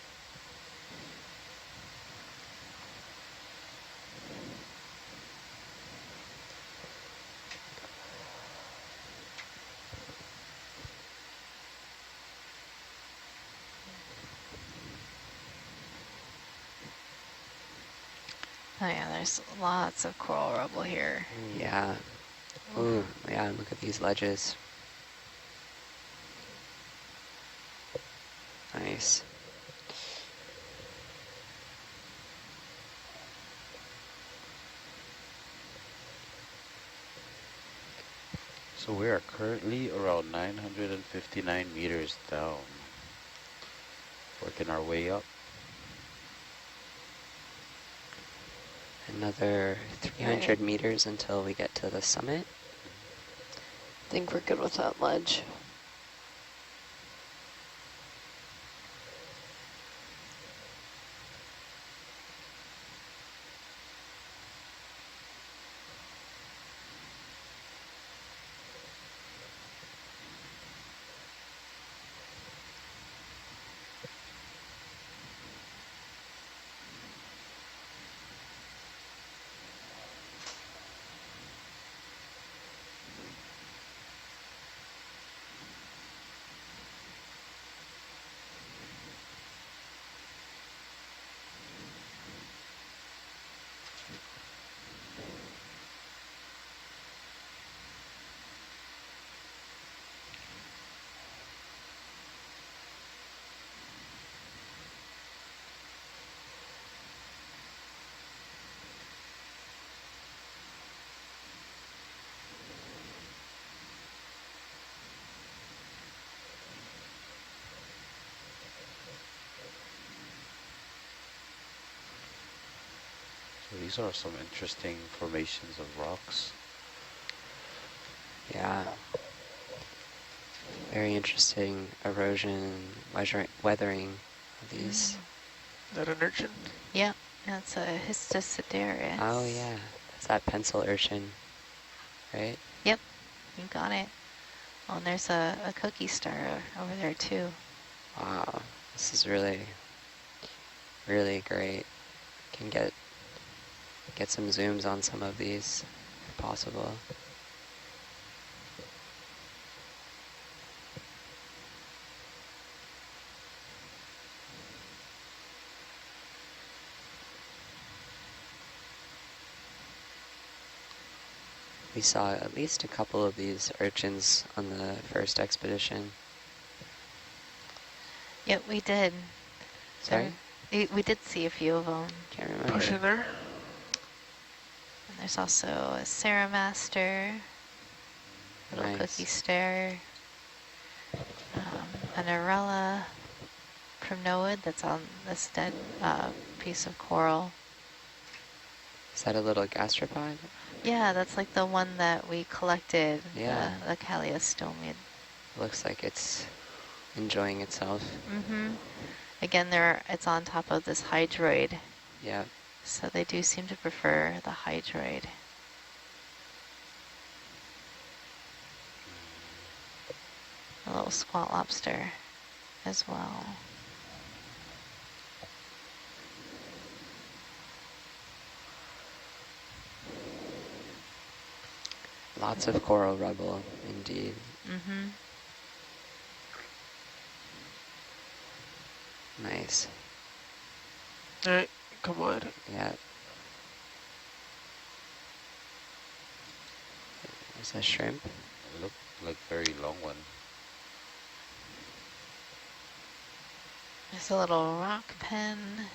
Oh yeah, there's lots of coral rubble here. Yeah. Ooh, yeah, look at these ledges. Nice. So we are currently around 959 meters down, working our way up. Another 300 meters until we get to the summit. I think we're good with that ledge. So these are some interesting formations of rocks. Yeah. Very interesting erosion, weathering of these. Is that an urchin? Yep, that's a Histosideris. Oh yeah, that's that pencil urchin, right? Yep, you got it. Oh, and there's a cookie star over there too. Wow, this is really, really great. Can get some zooms on some of these if possible. We saw at least a couple of these urchins on the first expedition. Yep, we did. Sorry? We did see a few of them. Can't remember. Push in there. And there's also a Ceramaster, little Nice. cookie star, an Arella primnoid that's on this dead piece of coral. Is that a little gastropod? Yeah, that's like the one that we collected, Yeah. the Calliostomid. Looks like it's enjoying itself. Again, it's on top of this hydroid, Yeah. so they do seem to prefer the hydroid. A little squat lobster as well. Lots of coral rubble, indeed. Nice. All right, come on. Yeah. There's a shrimp. It looked like very long one. There's a little rock pen.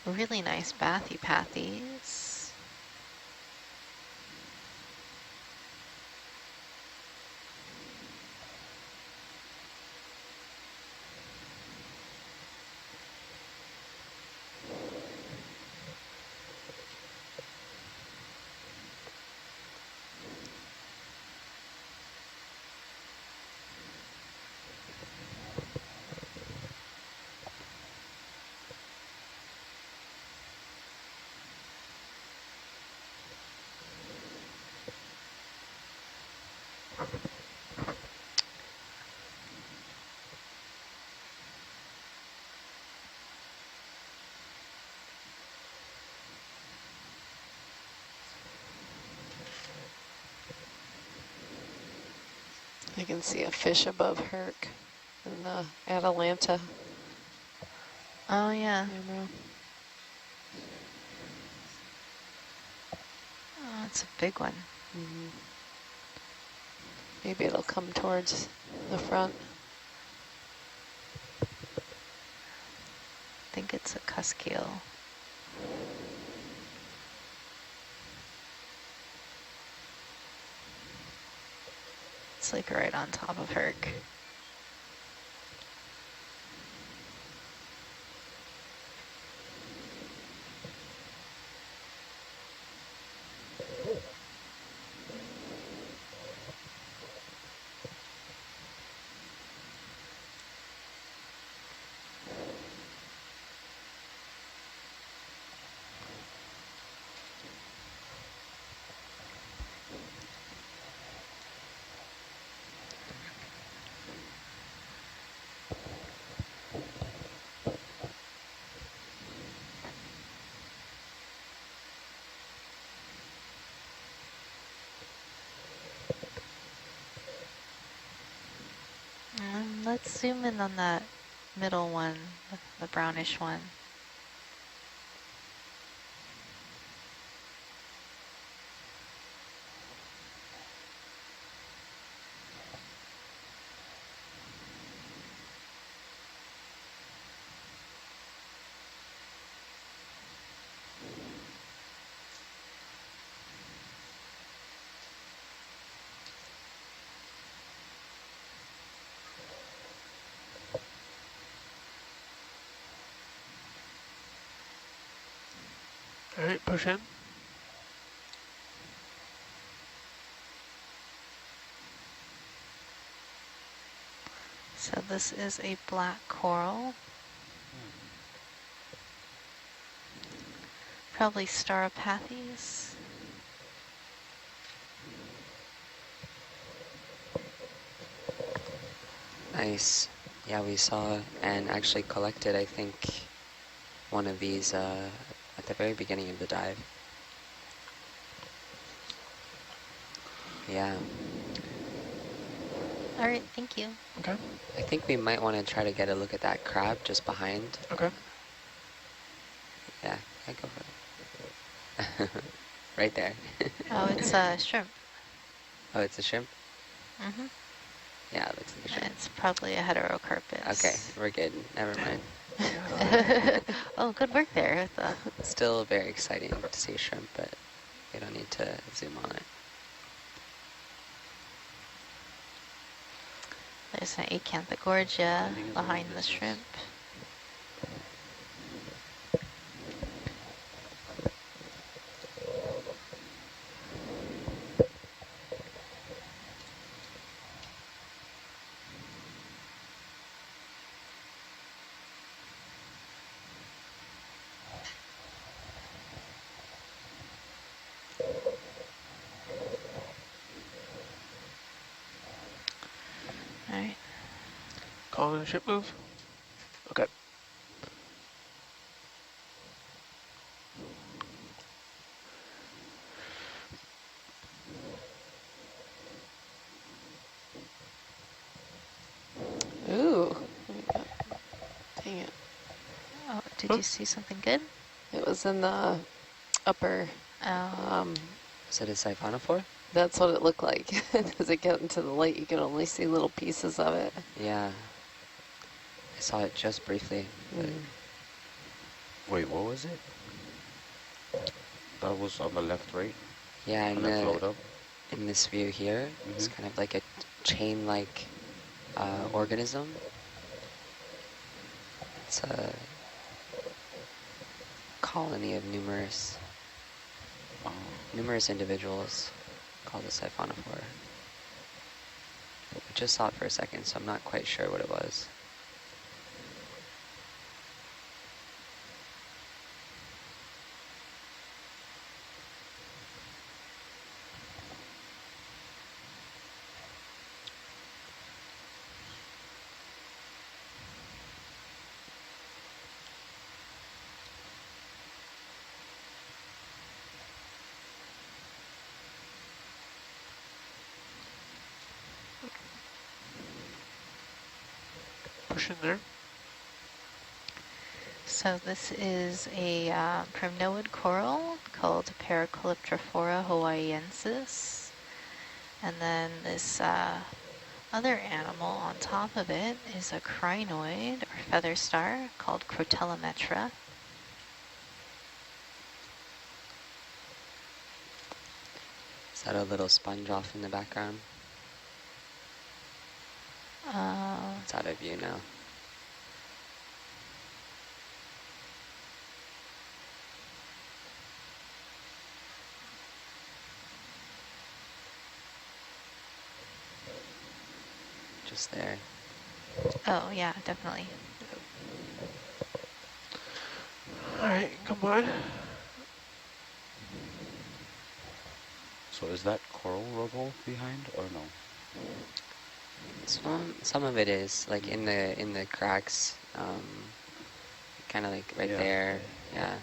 Really nice bathypathies. I can see a fish above Herc in the Atalanta Oh yeah. camera. Oh, it's a big one. Mhm. Maybe it'll come towards the front. I think it's a cuskeel. It's like right on top of Herc. Let's zoom in on that middle one, the brownish one. All right, push in. So this is a black coral. Probably Stauropathes. Nice. Yeah, we saw and actually collected, I think, one of these at the very beginning of the dive. Yeah. All right, thank you. Okay. I think we might want to try to get a look at that crab just behind. Okay. Yeah, I go for it. Right there. Oh, it's a shrimp. Oh, it's a shrimp? Mm-hmm. Yeah, it looks like a shrimp. It's probably a heterocarpus. Okay, we're good. Never mind. Oh, good work there. With the Still very exciting to see shrimp, but we don't need to zoom on it. There's an Acanthogorgia behind the shrimp. All right. Calling the ship move. Okay. Ooh. Dang it. Oh, did you see something good? It was in the upper, Oh, Is it a siphonophore? that's what it looked like. As it got into the light, you could only see little pieces of it. Yeah. I saw it just briefly, but Wait, what was it? That was on the left, right? yeah, And it flowed up? in this view here, it's kind of like a chain-like organism. It's a colony of numerous individuals called a siphonophore. I just saw it for a second, so I'm not quite sure what it was. Push in there. so this is a primnoid coral called Paracalyptrophora hawaiiensis. And then this other animal on top of it is a crinoid or feather star called Crotelametra. Is that a little sponge off in the background? It's out of view now. Just there. Oh yeah, definitely. All right, come on. So is that coral rubble behind or no? Some of it is like in the cracks, kind of like right Yeah. there. Yeah,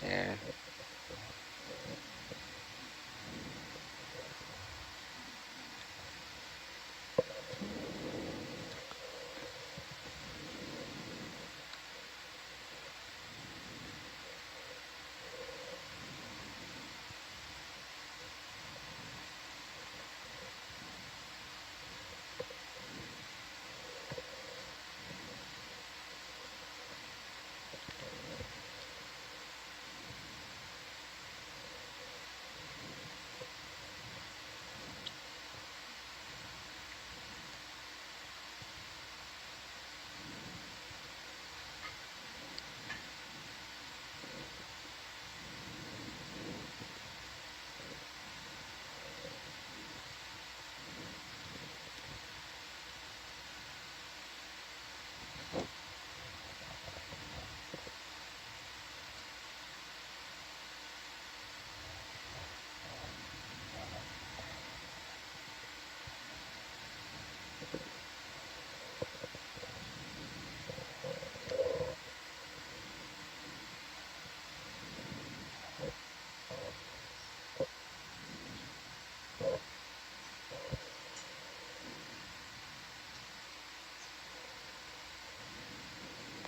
there.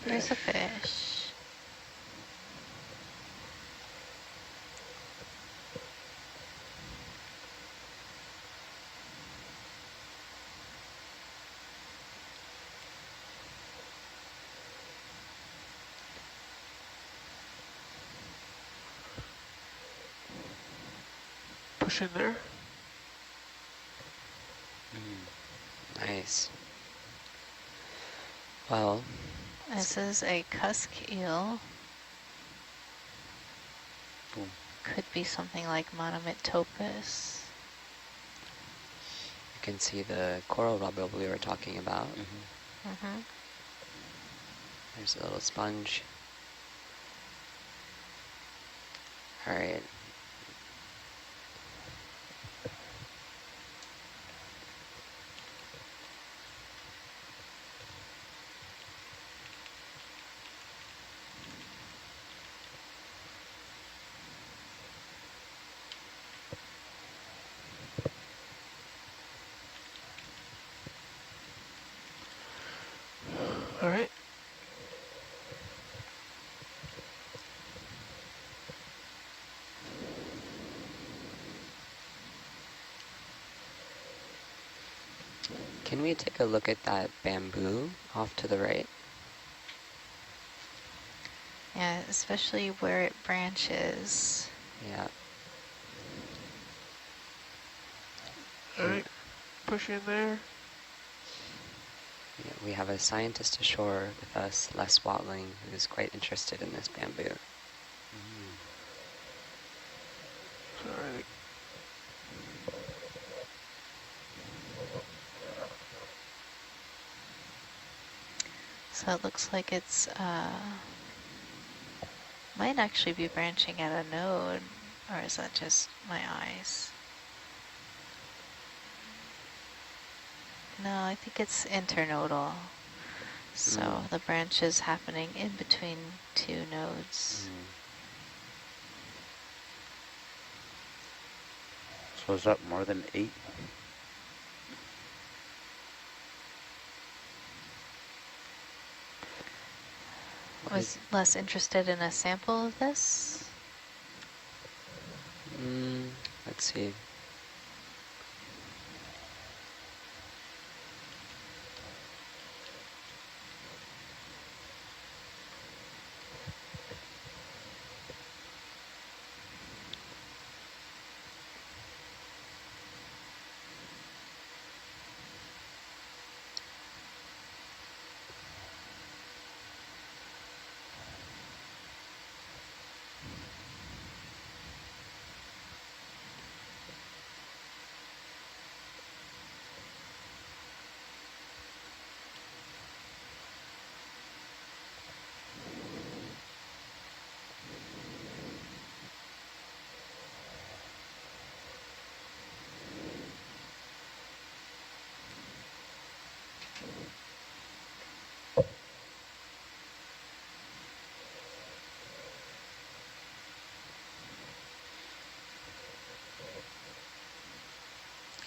There's a fish. Push in there. Nice. Well, This is a cusk eel. Boom. Could be something like Monometopus. you can see the coral rubble we were talking about. Mm-hmm. There's a little sponge. All right. All right. Can we take a look at that bamboo off to the right? Yeah, especially where it branches. Yeah. All right. Push in there. Yeah, we have a scientist ashore with us, Les Watling, who is quite interested in this bamboo. Sorry. So it looks like it's, might actually be branching at a node, or is that just my eyes? No, I think it's internodal. So the branch is happening in between two nodes. So is that more than 8? What Was less interested in a sample of this? Let's see.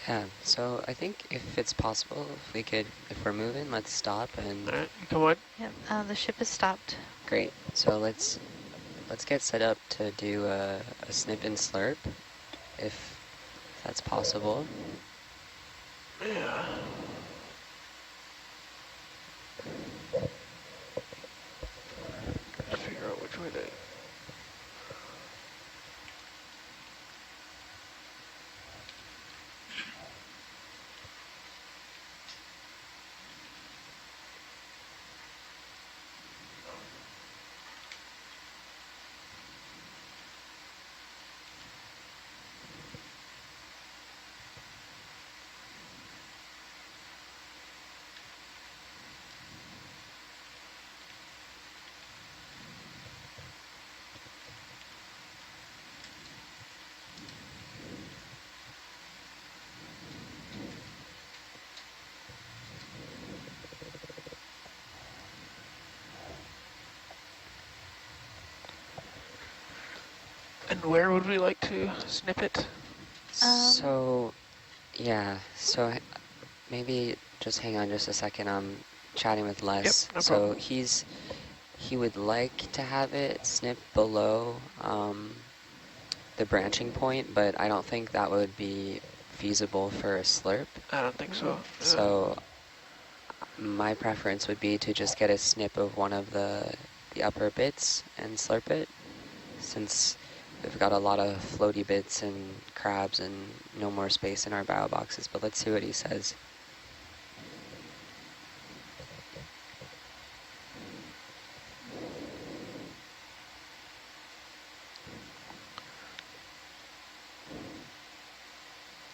Yeah, so I think if it's possible, if we're moving, let's stop and All right, come on. Yep, the ship is stopped. great. So let's get set up to do a snip and slurp, if that's possible. Yeah. Let's figure out which way to. And where would we like to snip it? So, yeah, so maybe just hang on just a second. I'm chatting with Les. Yep, no So problem. he would like to have it snip below the branching point, but I don't think that would be feasible for a slurp. I don't think so. So my preference would be to just get a snip of one of the upper bits and slurp it, since we've got a lot of floaty bits and crabs and no more space in our bio boxes. But let's see what he says.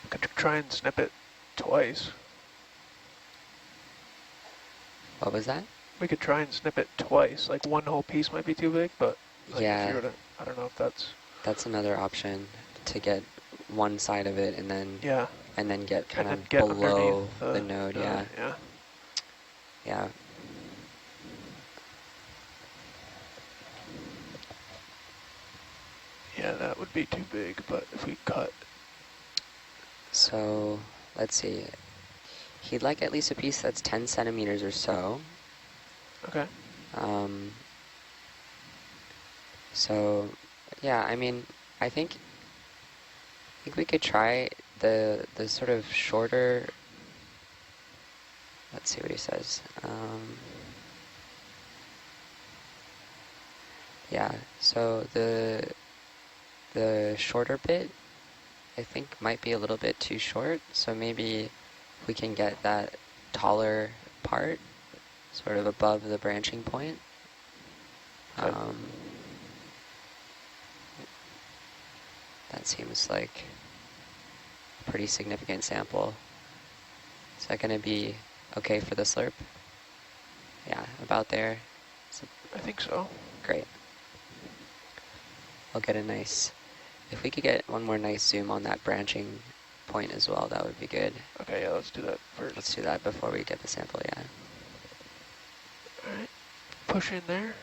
Could try and snip it twice. What was that? We could try and snip it twice. Like one whole piece might be too big, but like Yeah, if you were to, I don't know if that's another option, to get one side of it and then yeah, get kind and then of get below underneath the node. Yeah, yeah. yeah. Yeah, that would be too big, but if we cut. So let's see. He'd like at least a piece that's 10 centimeters or so. Okay. So yeah, I mean, I think we could try the sort of shorter. Let's see what he says. Yeah, so the shorter bit, I think, might be a little bit too short. So maybe we can get that taller part sort of above the branching point. Okay. That seems like a pretty significant sample. Is that going to be okay for the slurp? Yeah, about there. I think so. Great. We'll get a nice, if we could get one more nice zoom on that branching point as well, that would be good. Okay, yeah, let's do that first. Let's do that before we get the sample, yeah. All right. Push in there.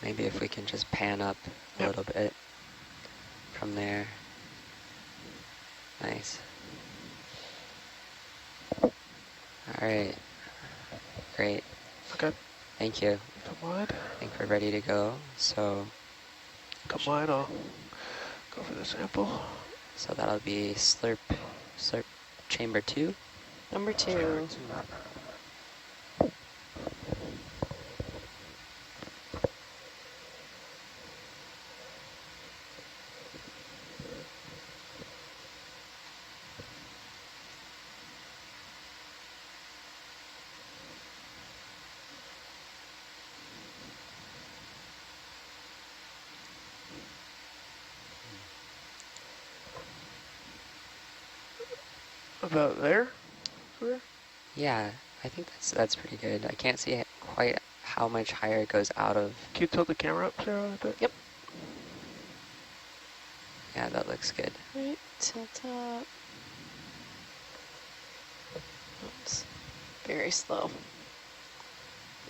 Maybe if we can just pan up a Yep. little bit from there. Nice. All right. Great. Okay. Thank you. Come wide. I think we're ready to go. So Come wide. I'll go for the sample. that'll be slurp chamber 2. Number 2. About there. Yeah, I think that's pretty good. I can't see quite how much higher it goes out of. Can you tilt the camera up, Sarah, a bit? Yep. Yeah, that looks good. Right, tilt up. Oops. Very slow.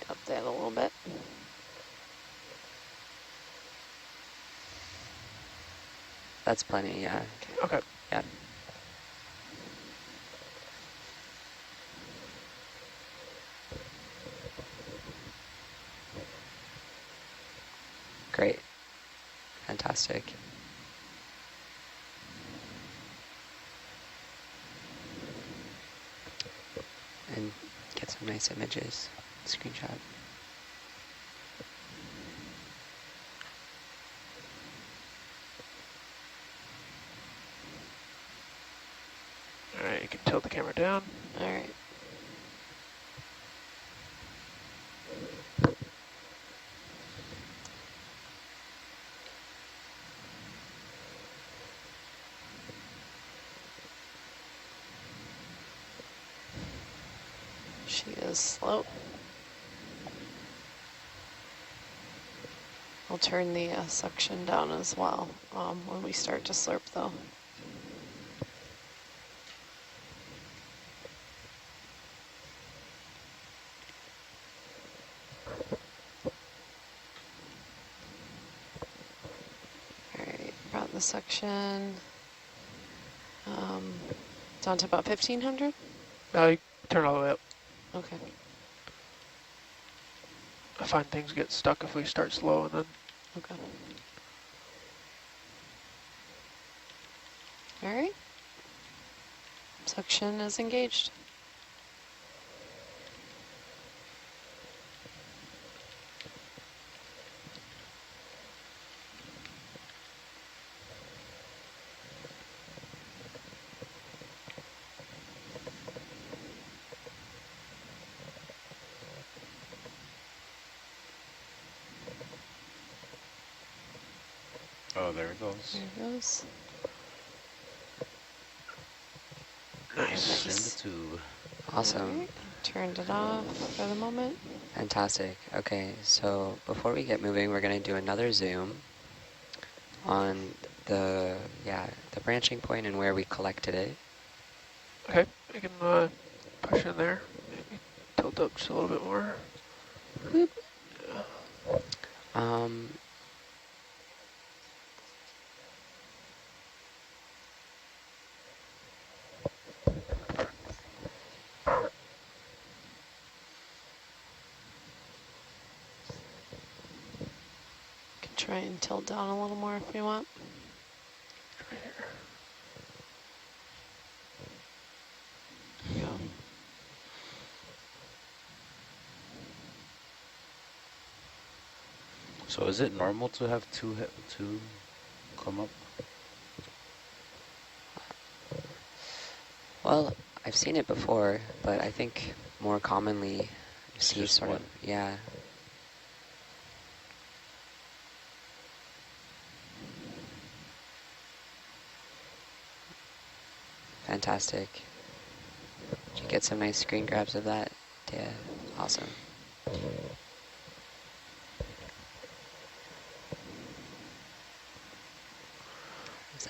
Up that a little bit. That's plenty, yeah. Okay. Yeah. Great. Fantastic. And get some nice images. Screenshot. All right, you can tilt the camera down. All right. She is slow. I'll turn the suction down as well when we start to slurp though. All right, brought the suction down to about 1500. Now you turn all the way up. Okay. I find things get stuck if we start slow and then. Okay. All right. Suction is engaged. Oh, there it goes. There it goes. Nice. In the tube. Awesome. All right. Turned it off for the moment. Fantastic. Okay, so before we get moving, we're going to do another zoom on the branching point and where we collected it. Okay, you can push in there. Maybe tilt up just a little bit more. Boop. Um, Can try and tilt down a little more if you want. Right here. There you go. So is it normal to have two come up? well, I've seen it before, but I think more commonly you It's see just sort of, one. yeah. Fantastic. Did you get some nice screen grabs of that? Yeah, awesome.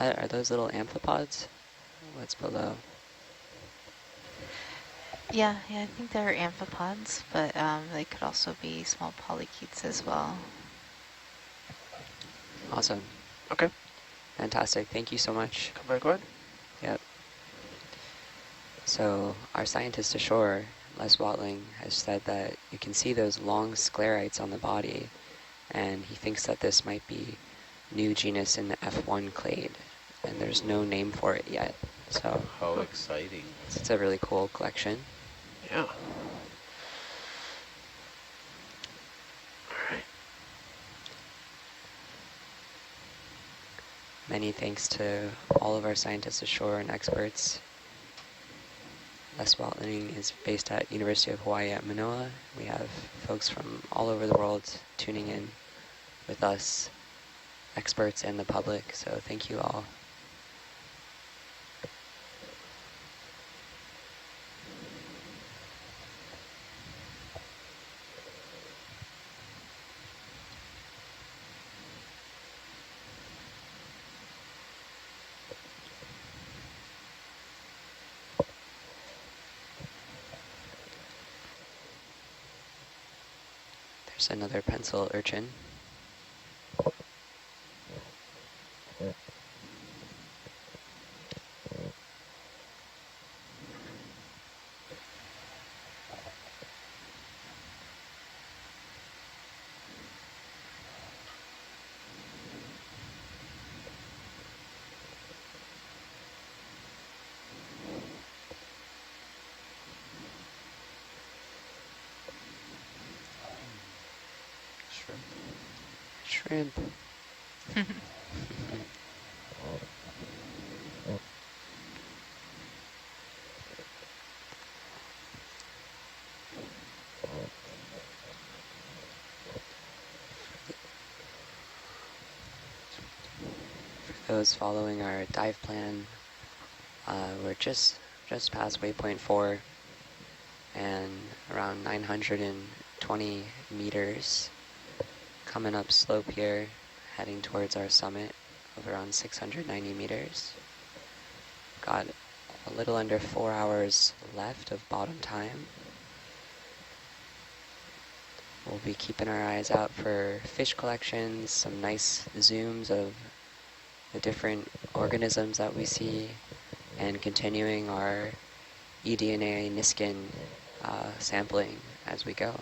Are those little amphipods? What's below? Yeah, I think they're amphipods, but they could also be small polychaetes as well. Awesome. Okay, Fantastic. Thank you so much. come back on. Yep. So our scientist ashore, Les Watling, has said that you can see those long sclerites on the body, and he thinks that this might be new genus in the F1 clade, and there's no name for it yet. So How exciting. it's a really cool collection. Yeah. Alright. Many thanks to all of our scientists ashore and experts. Les Watling is based at University of Hawaii at Manoa. We have folks from all over the world tuning in with us, experts and the public, so thank you all. There's another pencil urchin. Shrimp. Shrimp. For those following our dive plan, we're just past waypoint 4 and around 920 meters. Coming up slope here, heading towards our summit of around 690 meters. Got a little under 4 hours left of bottom time. We'll be keeping our eyes out for fish collections, some nice zooms of the different organisms that we see, and continuing our eDNA Niskin sampling as we go.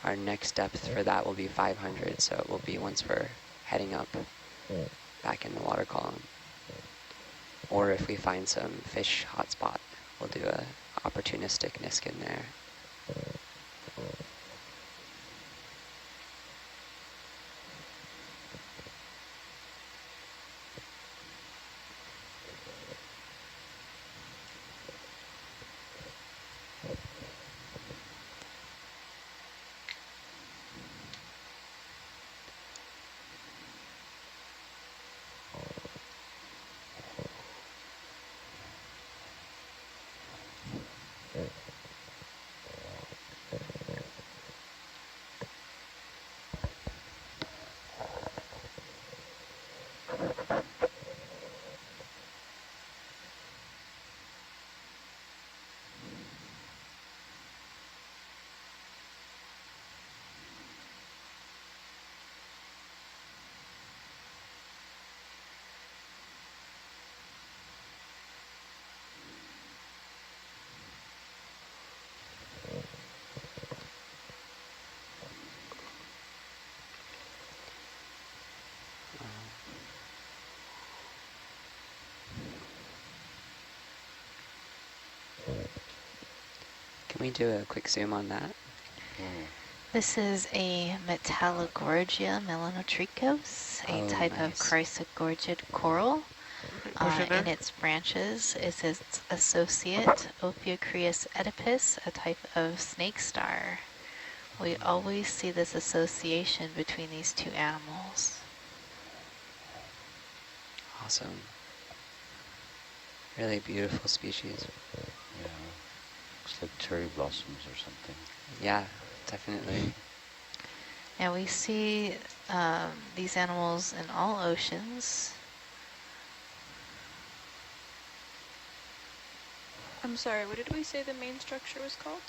Our next depth for that will be 500, so it will be once we're heading up back in the water column. Or if we find some fish hotspot, we'll do a opportunistic Niskin there. Can we do a quick zoom on that? This is a Metallogorgia melanotrichos, a Oh, type of nice. chrysogorgid coral. Push in In there. its branches is its associate, Ophiocreus oedipus, a type of snake star. We always see this association between these two animals. Awesome. Really beautiful species. Yeah. Looks like cherry blossoms or something. Yeah, definitely. And we see these animals in all oceans. I'm sorry, what did we say the main structure was called?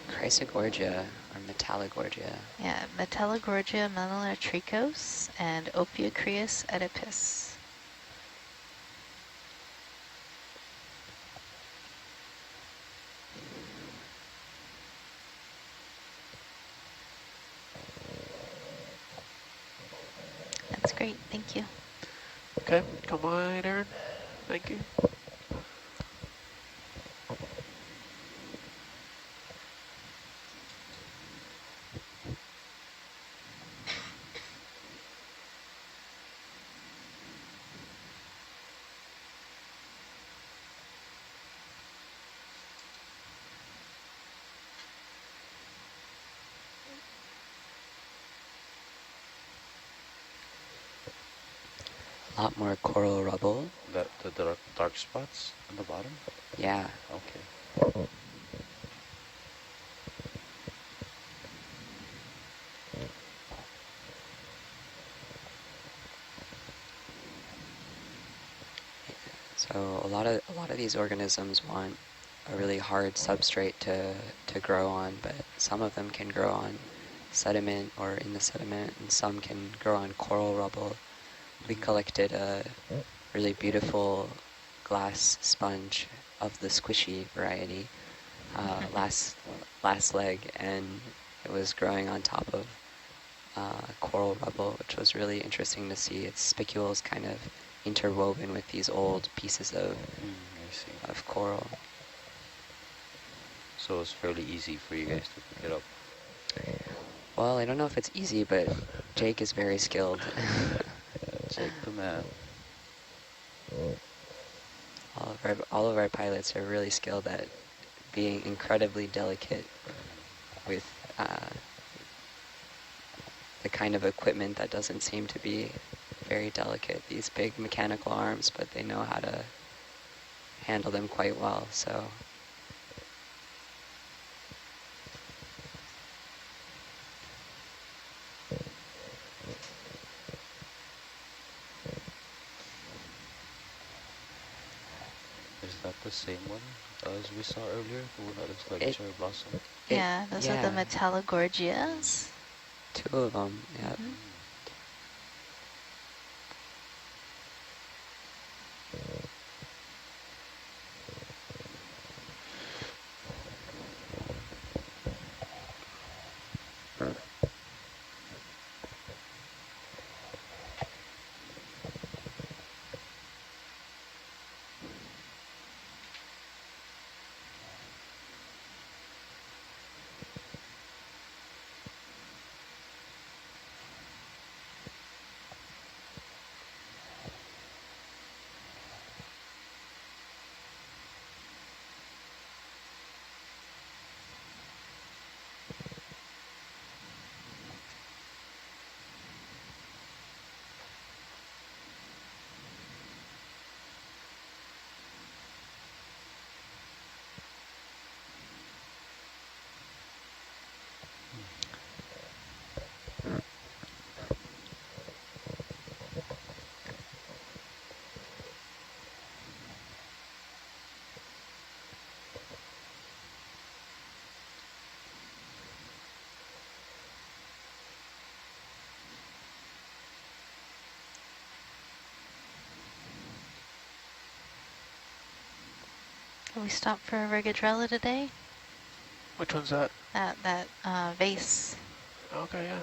Chrysogorgia or Metallogorgia. Yeah, Metallogorgia menelotricos and Ophiocreus oedipus. That's great, thank you. Okay, come on, Aaron. Thank you. A lot more coral rubble. The dark spots on the bottom? Yeah. Okay. So a lot of these organisms want a really hard substrate to grow on, but some of them can grow on sediment or in the sediment, and some can grow on coral rubble. We collected a really beautiful glass sponge of the squishy variety last leg, and it was growing on top of coral rubble, which was really interesting to see. Its spicules kind of interwoven with these old pieces I see. of coral. So it's fairly easy for you guys to pick it up. Well, I don't know if it's easy, but Jake is very skilled. Check the map. All of our pilots are really skilled at being incredibly delicate with the kind of equipment that doesn't seem to be very delicate. These big mechanical arms, but they know how to handle them quite well, so. Is that the same one as we saw earlier? The one that looks like cherry blossom? Yeah, those are the yeah. Metallogorgias. 2 of them, yeah. Mhm. Can we stop for a Regadrella today? Which one's that? That vase. Okay, yeah.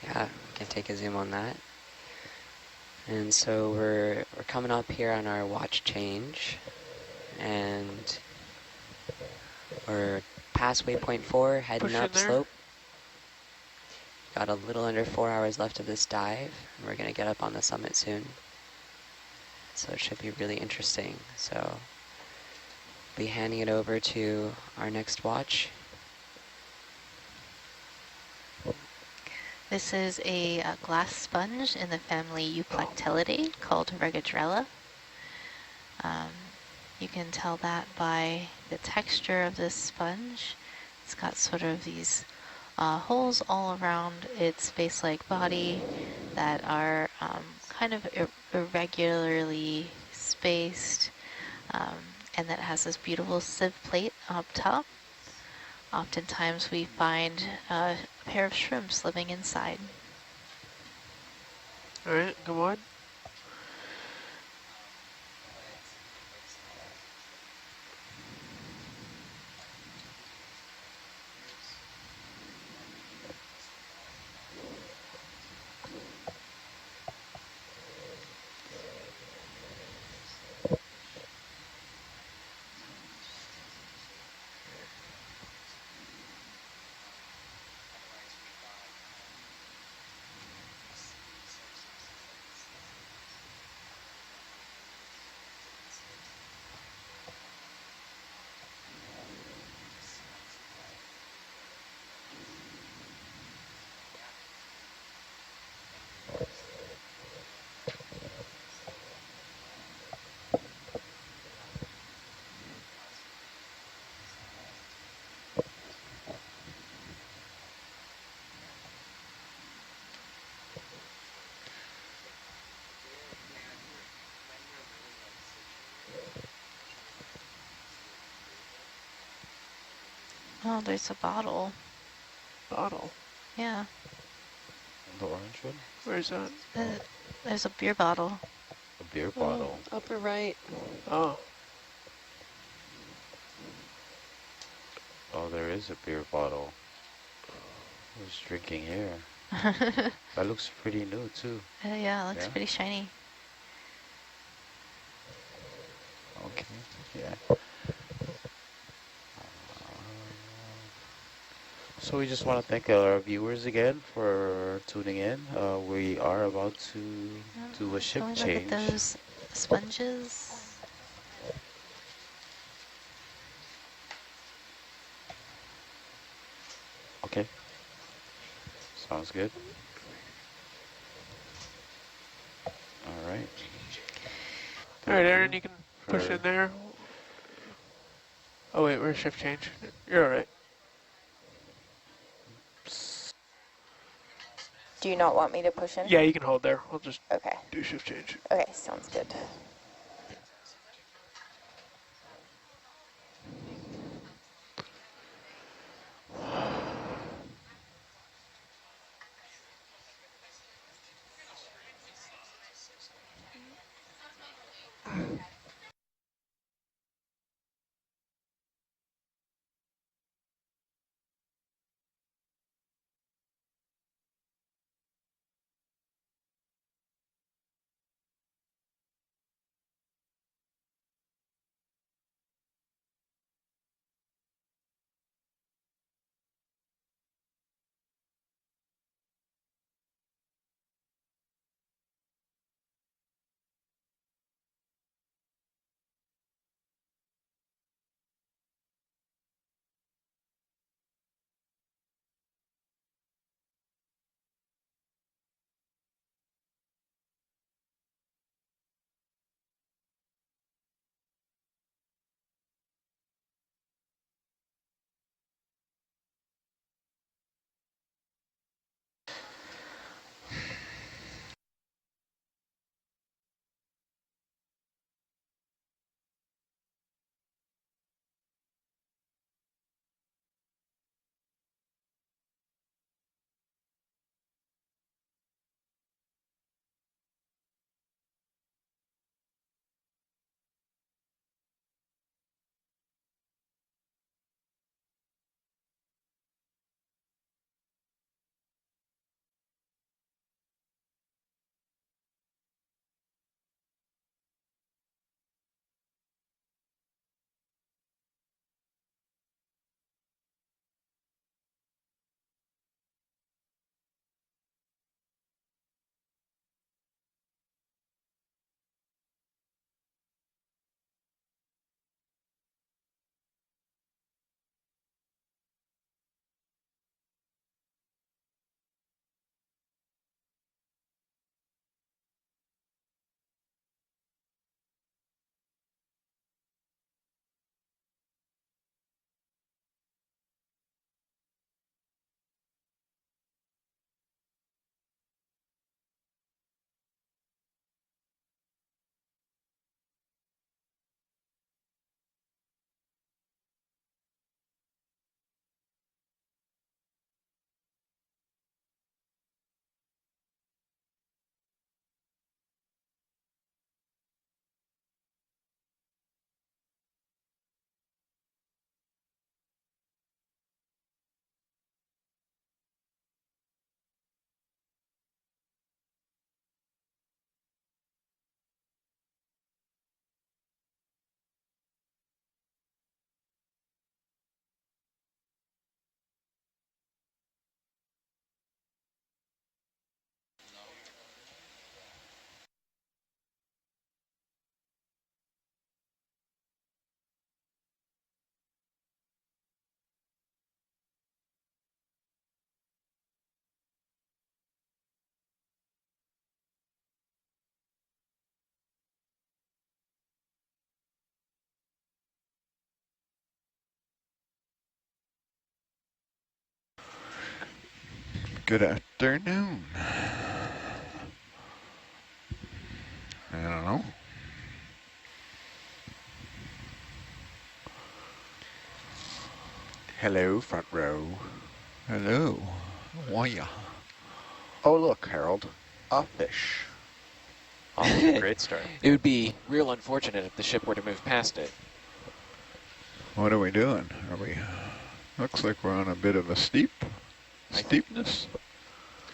Yeah, can take a zoom on that. And so we're coming up here on our watch change, and we're past waypoint 4, heading Push in up there. slope. Got a little under 4 hours left of this dive, and we're gonna get up on the summit soon. So it should be really interesting. So be handing it over to our next watch. This is a glass sponge in the family Euplectellidae called Regadrella. You can tell that by the texture of this sponge. It's got sort of these holes all around its face-like body that are kind of irregularly spaced, and that has this beautiful sieve plate up top Oftentimes we find a pair of shrimps living inside. All right, come on. Oh, there's a bottle. Bottle. Yeah, The orange one? Where's that? there's a beer bottle. A beer Oh, bottle. upper right. Oh, Oh, there is a beer bottle. Who's drinking here? That looks pretty new too. Yeah, it looks Yeah? pretty shiny. Okay. Yeah. So we just want to thank our viewers again for tuning in. We are about to do a ship Can we look at change. those sponges? Okay. Sounds good. All right. all right, Thank Aaron, you you can push in for... there. Oh wait, where's shift change? You're all right. Do you not want me to push in? Yeah, you can hold there. We'll just Okay. do shift change. Okay, sounds good. Good afternoon. I don't know. Hello, front row. Hello. How are ya? Oh, look, Harold. A fish. Off to a great start. It would be real unfortunate if the ship were to move past it. What are we doing? Are we? Looks like we're on a bit of a steepness.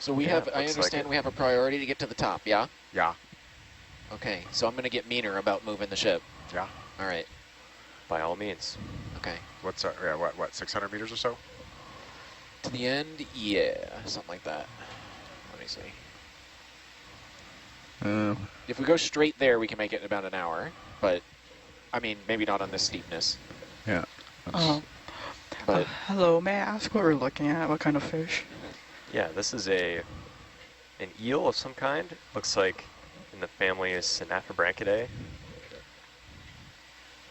So we have, I understand we have a priority to get to the top, yeah? Yeah. Okay, so I'm going to get meaner about moving the ship. Yeah. All right. By all means. Okay. What's what, 600 meters or so? To the end, yeah, something like that. Let me see. If we go straight there, we can make it in about an hour, but, I mean, maybe not on this steepness. Yeah. But hello, may I ask what we're looking at? What kind of fish? Yeah, this is an eel of some kind. Looks like in the family is Synaphobranchidae.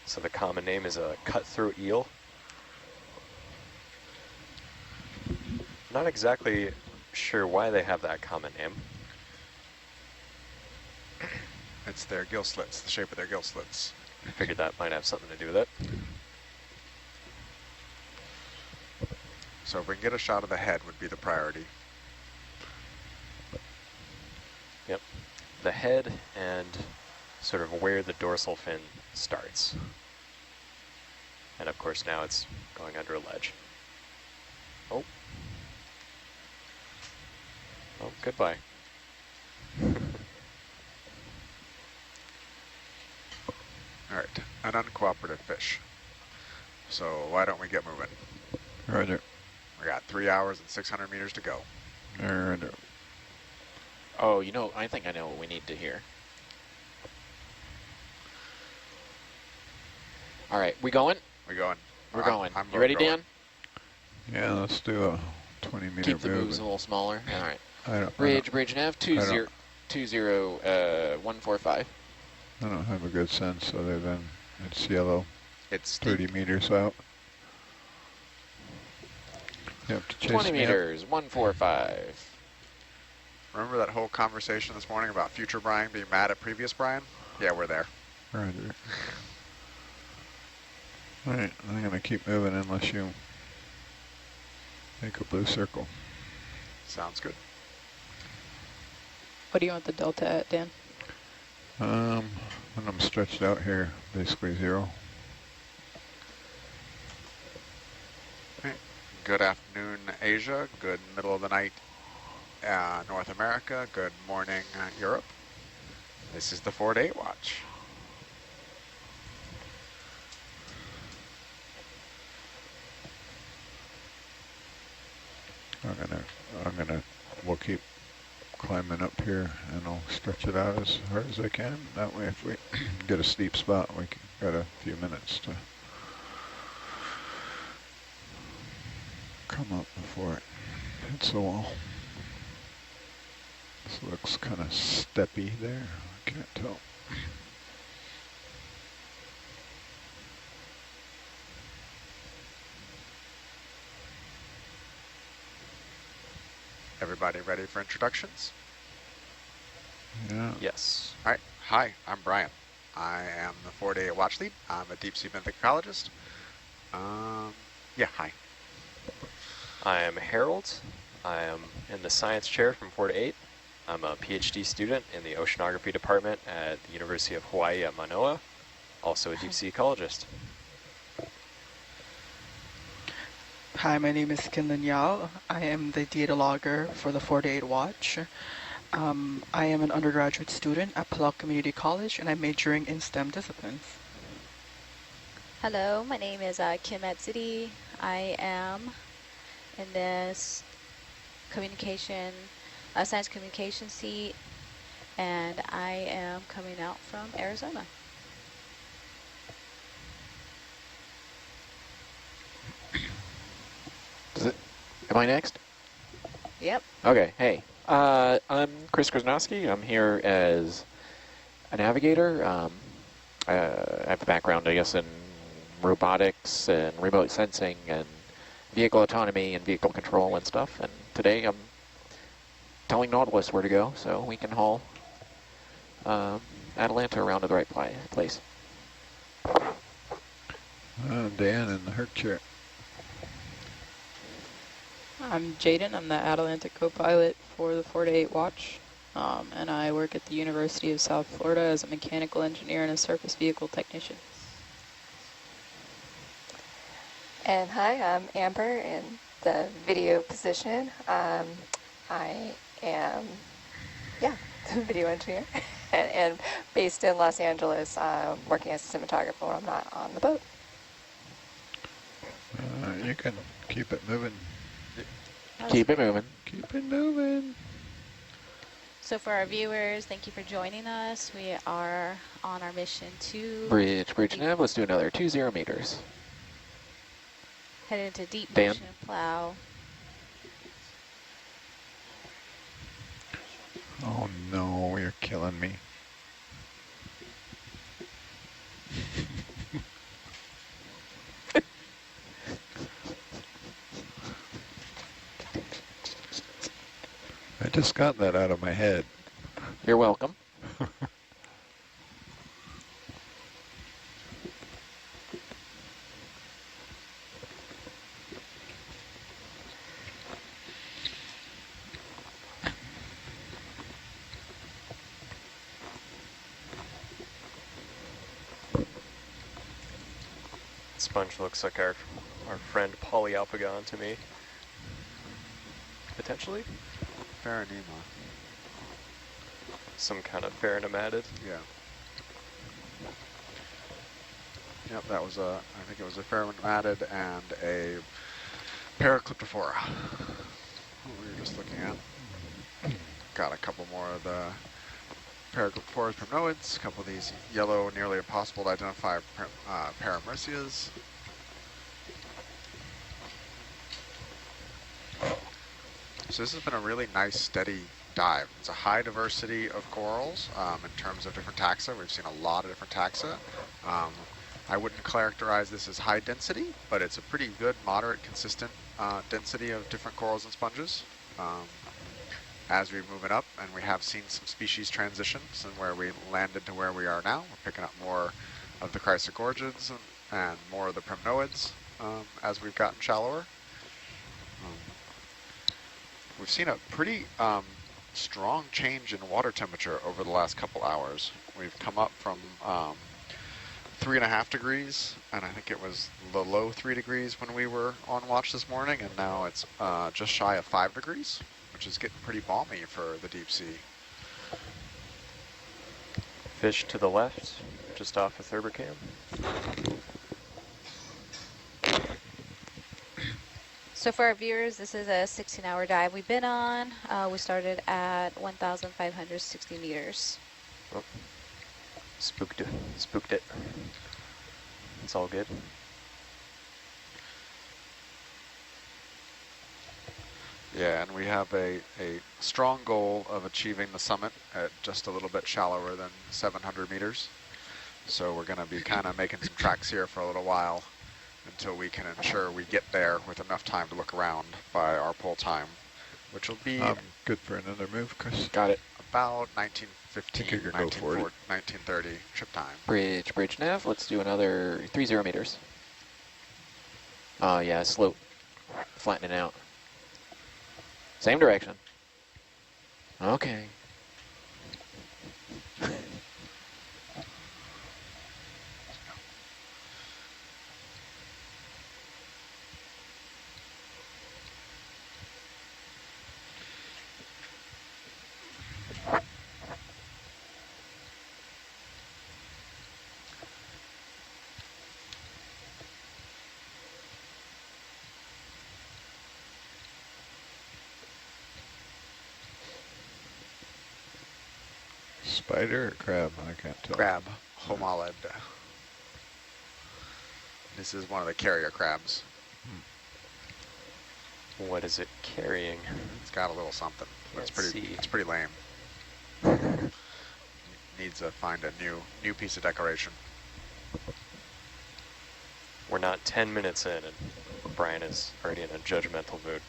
So the common name is a cutthroat eel. Not exactly sure why they have that common name. It's their gill slits, the shape of their gill slits. I figured that might have something to do with it. So if we can get a shot of the head would be the priority. Yep. The head and sort of where the dorsal fin starts. And of course now it's going under a ledge. Oh. Oh, goodbye. All right, an uncooperative fish. So why don't we get moving? Roger. We got 3 hours and 600 meters to go. Roger. oh, you know, I think I know what we need to hear. All right, we going? We going? We're going. I'm You ready, going. Dan? Yeah, let's do a 20-meter Keep the moves a little smaller. All right. Bridge nav 20145. I don't have a good sense other than it's yellow. It's 30 meters out. You have to chase 20 me up. meters, 145. Remember that whole conversation this morning about future Brian being mad at previous Brian? Yeah, we're there. Roger. All right, I'm going to keep moving unless you make a blue circle. Sounds good. What do you want the delta at, Dan? When I'm stretched out here, basically 0. Okay. Good afternoon, Asia. Good middle of the night, North America. Good morning, Europe. This is the 4 to 8 watch. We'll keep climbing up here and I'll stretch it out as hard as I can. That way if we get a steep spot, we got a few minutes to come up before it hits the wall. This looks kind of steppy there, I can't tell. Everybody ready for introductions? Yeah. Yes. All right. Hi, I'm Brian. I am the 4 to 8 watch lead. I'm a deep sea benthic ecologist. Yeah, hi. I am Harold. I am in the science chair from 4 to 8. I'm a PhD student in the oceanography department at the University of Hawaii at Manoa, also a deep sea ecologist. Hi, my name is Kinlan Yao. I am the data logger for the 4 to 8 watch. I am an undergraduate student at Palau Community College, and I'm majoring in STEM disciplines. Hello, my name is Kim Atsidi. I am in this science communication seat, and I am coming out from Arizona. Am I next? Yep. Okay, hey. I'm Chris Krasnowski. I'm here as a navigator. I have a background, I guess, in robotics and remote sensing and vehicle autonomy and vehicle control and stuff. And today I'm telling Nautilus where to go, so we can haul Atalanta around to the right place. Dan in the Herc chair. I'm Jaden. I'm the Atalanta co-pilot for the 4 to 8 watch, and I work at the University of South Florida as a mechanical engineer and a surface vehicle technician. And hi, I'm Amber in the video position. I am, the video engineer and based in Los Angeles, working as a cinematographer when I'm not on the boat. You can keep it moving. Keep it moving. Keep it moving. So for our viewers, thank you for joining us. We are on our mission to Bridge nav. Let's do another 20 meters. head into deep Dan. ocean plow. Oh no, you're killing me. I just got that out of my head. You're welcome. Sponge looks like our friend Polyalpagon to me. Potentially? Faranema. Some kind of faranomatid. Yeah. Yep, that was I think it was a faranomatid and a Paraclyptophora. What we were just looking at. Got a couple more of the Paraclyptophoras primnoids, a couple of these yellow, nearly impossible to identify Paramercias. So this has been a really nice, steady dive. It's a high diversity of corals in terms of different taxa. We've seen a lot of different taxa. I wouldn't characterize this as high density, but it's a pretty good, moderate, consistent density of different corals and sponges. As we're moving up, and we have seen some species transitions and where we landed to where we are now. We're picking up more of the chrysogorgids and more of the primnoids as we've gotten shallower. We've seen a pretty strong change in water temperature over the last couple hours. We've come up from 3.5 degrees, and I think it was the low 3 degrees when we were on watch this morning, and now it's just shy of 5 degrees, which is getting pretty balmy for the deep sea. Fish to the left, just off of Thurbercam. So for our viewers, this is a 16-hour dive we've been on. We started at 1,560 meters. Oh. Spooked it. It's all good. Yeah, and we have a strong goal of achieving the summit at just a little bit shallower than 700 meters. So we're going to be kind of making some tracks here for a little while until we can ensure we get there with enough time to look around by our pull time, which will be good for another move, Chris. Got it. About 1915, 1930 trip time. Bridge nav. Let's do another 30 meters. Yeah, slope. Flattening out. Same direction. Okay. Spider or crab? I can't tell. Crab, homalid. This is one of the carrier crabs. What is it carrying? It's got a little something. It's pretty lame. Needs to find a new piece of decoration. We're not 10 minutes in and Brian is already in a judgmental mood.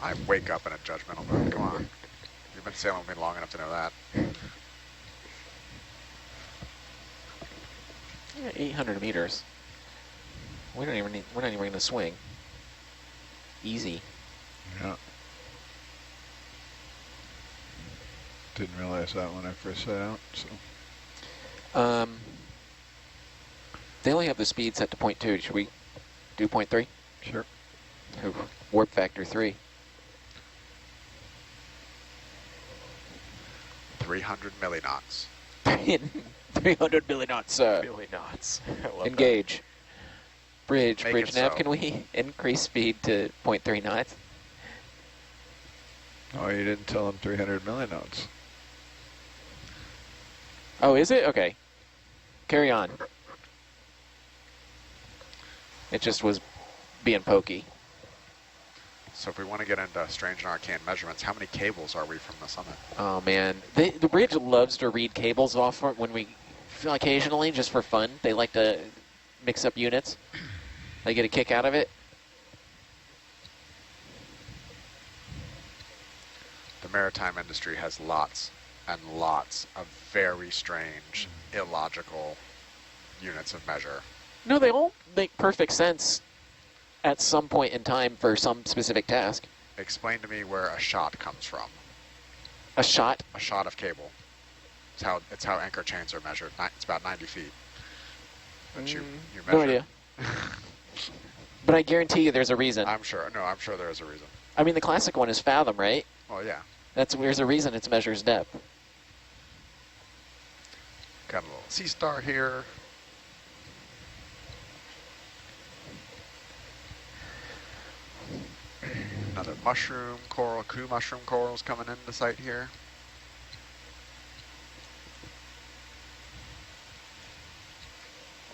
I wake up in a judgmental mood. Come on. You been sailing with me long enough to know that. Yeah, 800 meters. We're not even going to swing. Easy. Yeah. Didn't realize that when I first set out. So. They only have the speed set to 0.2. Should we do 0.3? Sure. Ooh, warp factor 3. 300 milliknots. 300 millinots. Billy knots. I love Engage. Bridge Make nav. it so. Can we increase speed to 0.3 knots? Oh, you didn't tell them 300 millinots. Oh, is it? Okay. Carry on. It just was being pokey. So if we want to get into strange and arcane measurements, how many cables are we from the summit? Oh, man. The bridge loves to read cables off when we, occasionally, just for fun. They like to mix up units. They get a kick out of it. The maritime industry has lots and lots of very strange, illogical units of measure. No, they all make perfect sense at some point in time for some specific task. Explain to me where a shot comes from. A shot? A shot of cable. It's how anchor chains are measured. It's about 90 feet. But you measure. No idea. But I guarantee you there's a reason. I'm sure. No, I'm sure there is a reason. I mean, the classic one is fathom, right? Oh, yeah. There's a reason it measures depth. Got a little sea star here. Another mushroom coral, coup mushroom corals coming into sight here.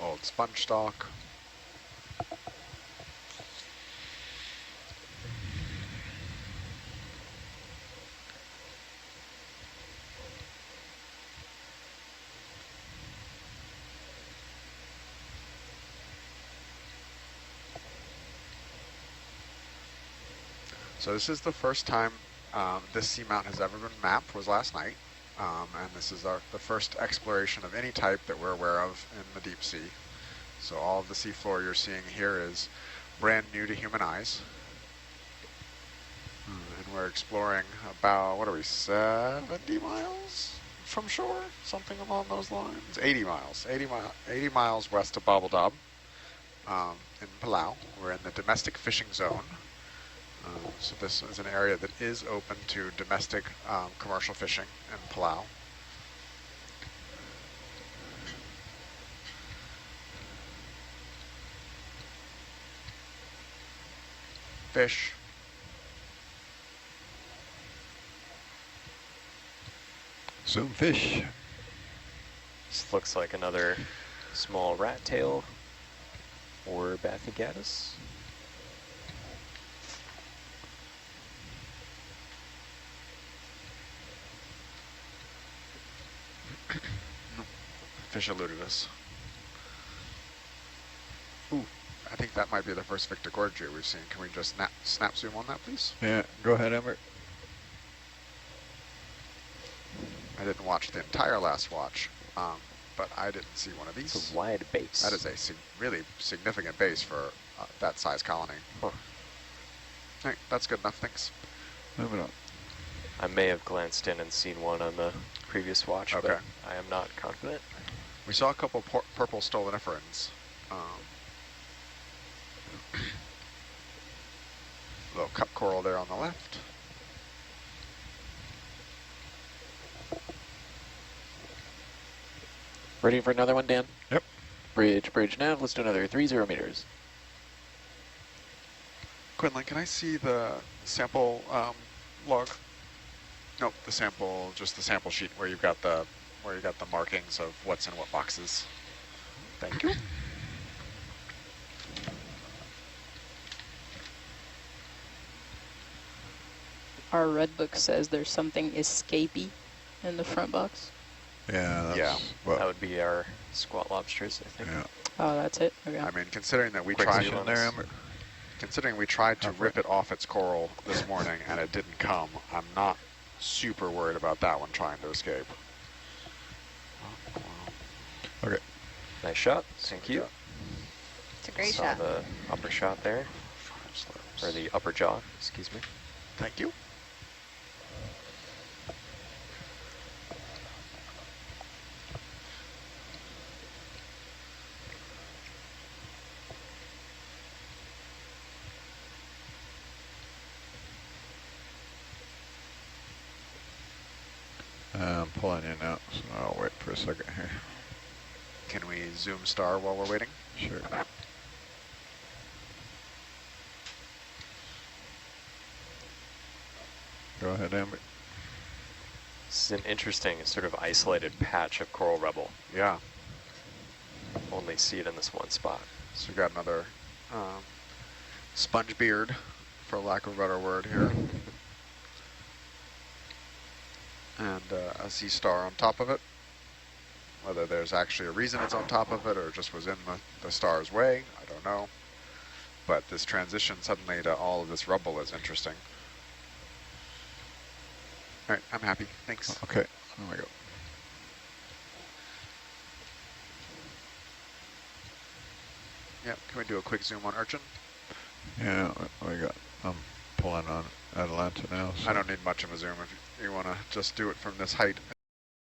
Old sponge stalk. So this is the first time this seamount has ever been mapped, was last night. And this is the first exploration of any type that we're aware of in the deep sea. So all of the seafloor you're seeing here is brand new to human eyes. And we're exploring about, what are we, 70 miles from shore? Something along those lines. 80 miles. 80 miles west of Babaldob in Palau. We're in the domestic fishing zone. So this is an area that is open to domestic commercial fishing in Palau. Fish. Zoom fish. This looks like another small rat tail or Bathygatus. Fish eluded us. Ooh, I think that might be the first Victorgorgia we've seen. Can we just snap zoom on that, please? Yeah, go ahead, Emmer. I didn't watch the entire last watch, but I didn't see one of these. It's a wide base. That is a really significant base for that size colony. Huh. Hey, that's good enough, thanks. Move it on. I may have glanced in and seen one on the previous watch, Okay. but I am not confident. We saw a couple purple stoloniferans. Little cup coral there on the left. Ready for another one, Dan? Yep. Bridge nav. Let's do another 30 meters. Quinlan, can I see the sample log? Nope, just the sample sheet where you've got the markings of what's in what boxes. Thank you. Our red book says there's something escapee in the front box. Yeah, Yeah. Well, That would be our squat lobsters, I think. yeah. Oh, that's it? Okay. I mean, considering that we Quick tried zoom on there, this. Emmer. considering we tried to Halfway. rip it off its coral this morning and it didn't come, I'm not super worried about that one trying to escape. Okay. Nice shot. Thank you. It's a great Saw shot. the upper shot there, or the upper jaw, excuse me. Thank you. I'm pulling in out, so I'll wait for a second here. Can we zoom star while we're waiting? Sure. Go ahead, Amber. This is an interesting sort of isolated patch of coral rubble. Yeah. Only see it in this one spot. So we got another sponge beard, for lack of a better word here. And a sea star on top of it. Whether there's actually a reason it's on top of it or just was in the star's way, I don't know. But this transition suddenly to all of this rubble is interesting. All right, I'm happy. Thanks. Okay, there we go. Yeah, can we do a quick zoom on Urchin? Yeah, I'm pulling on Atalanta now. So. I don't need much of a zoom if you want to just do it from this height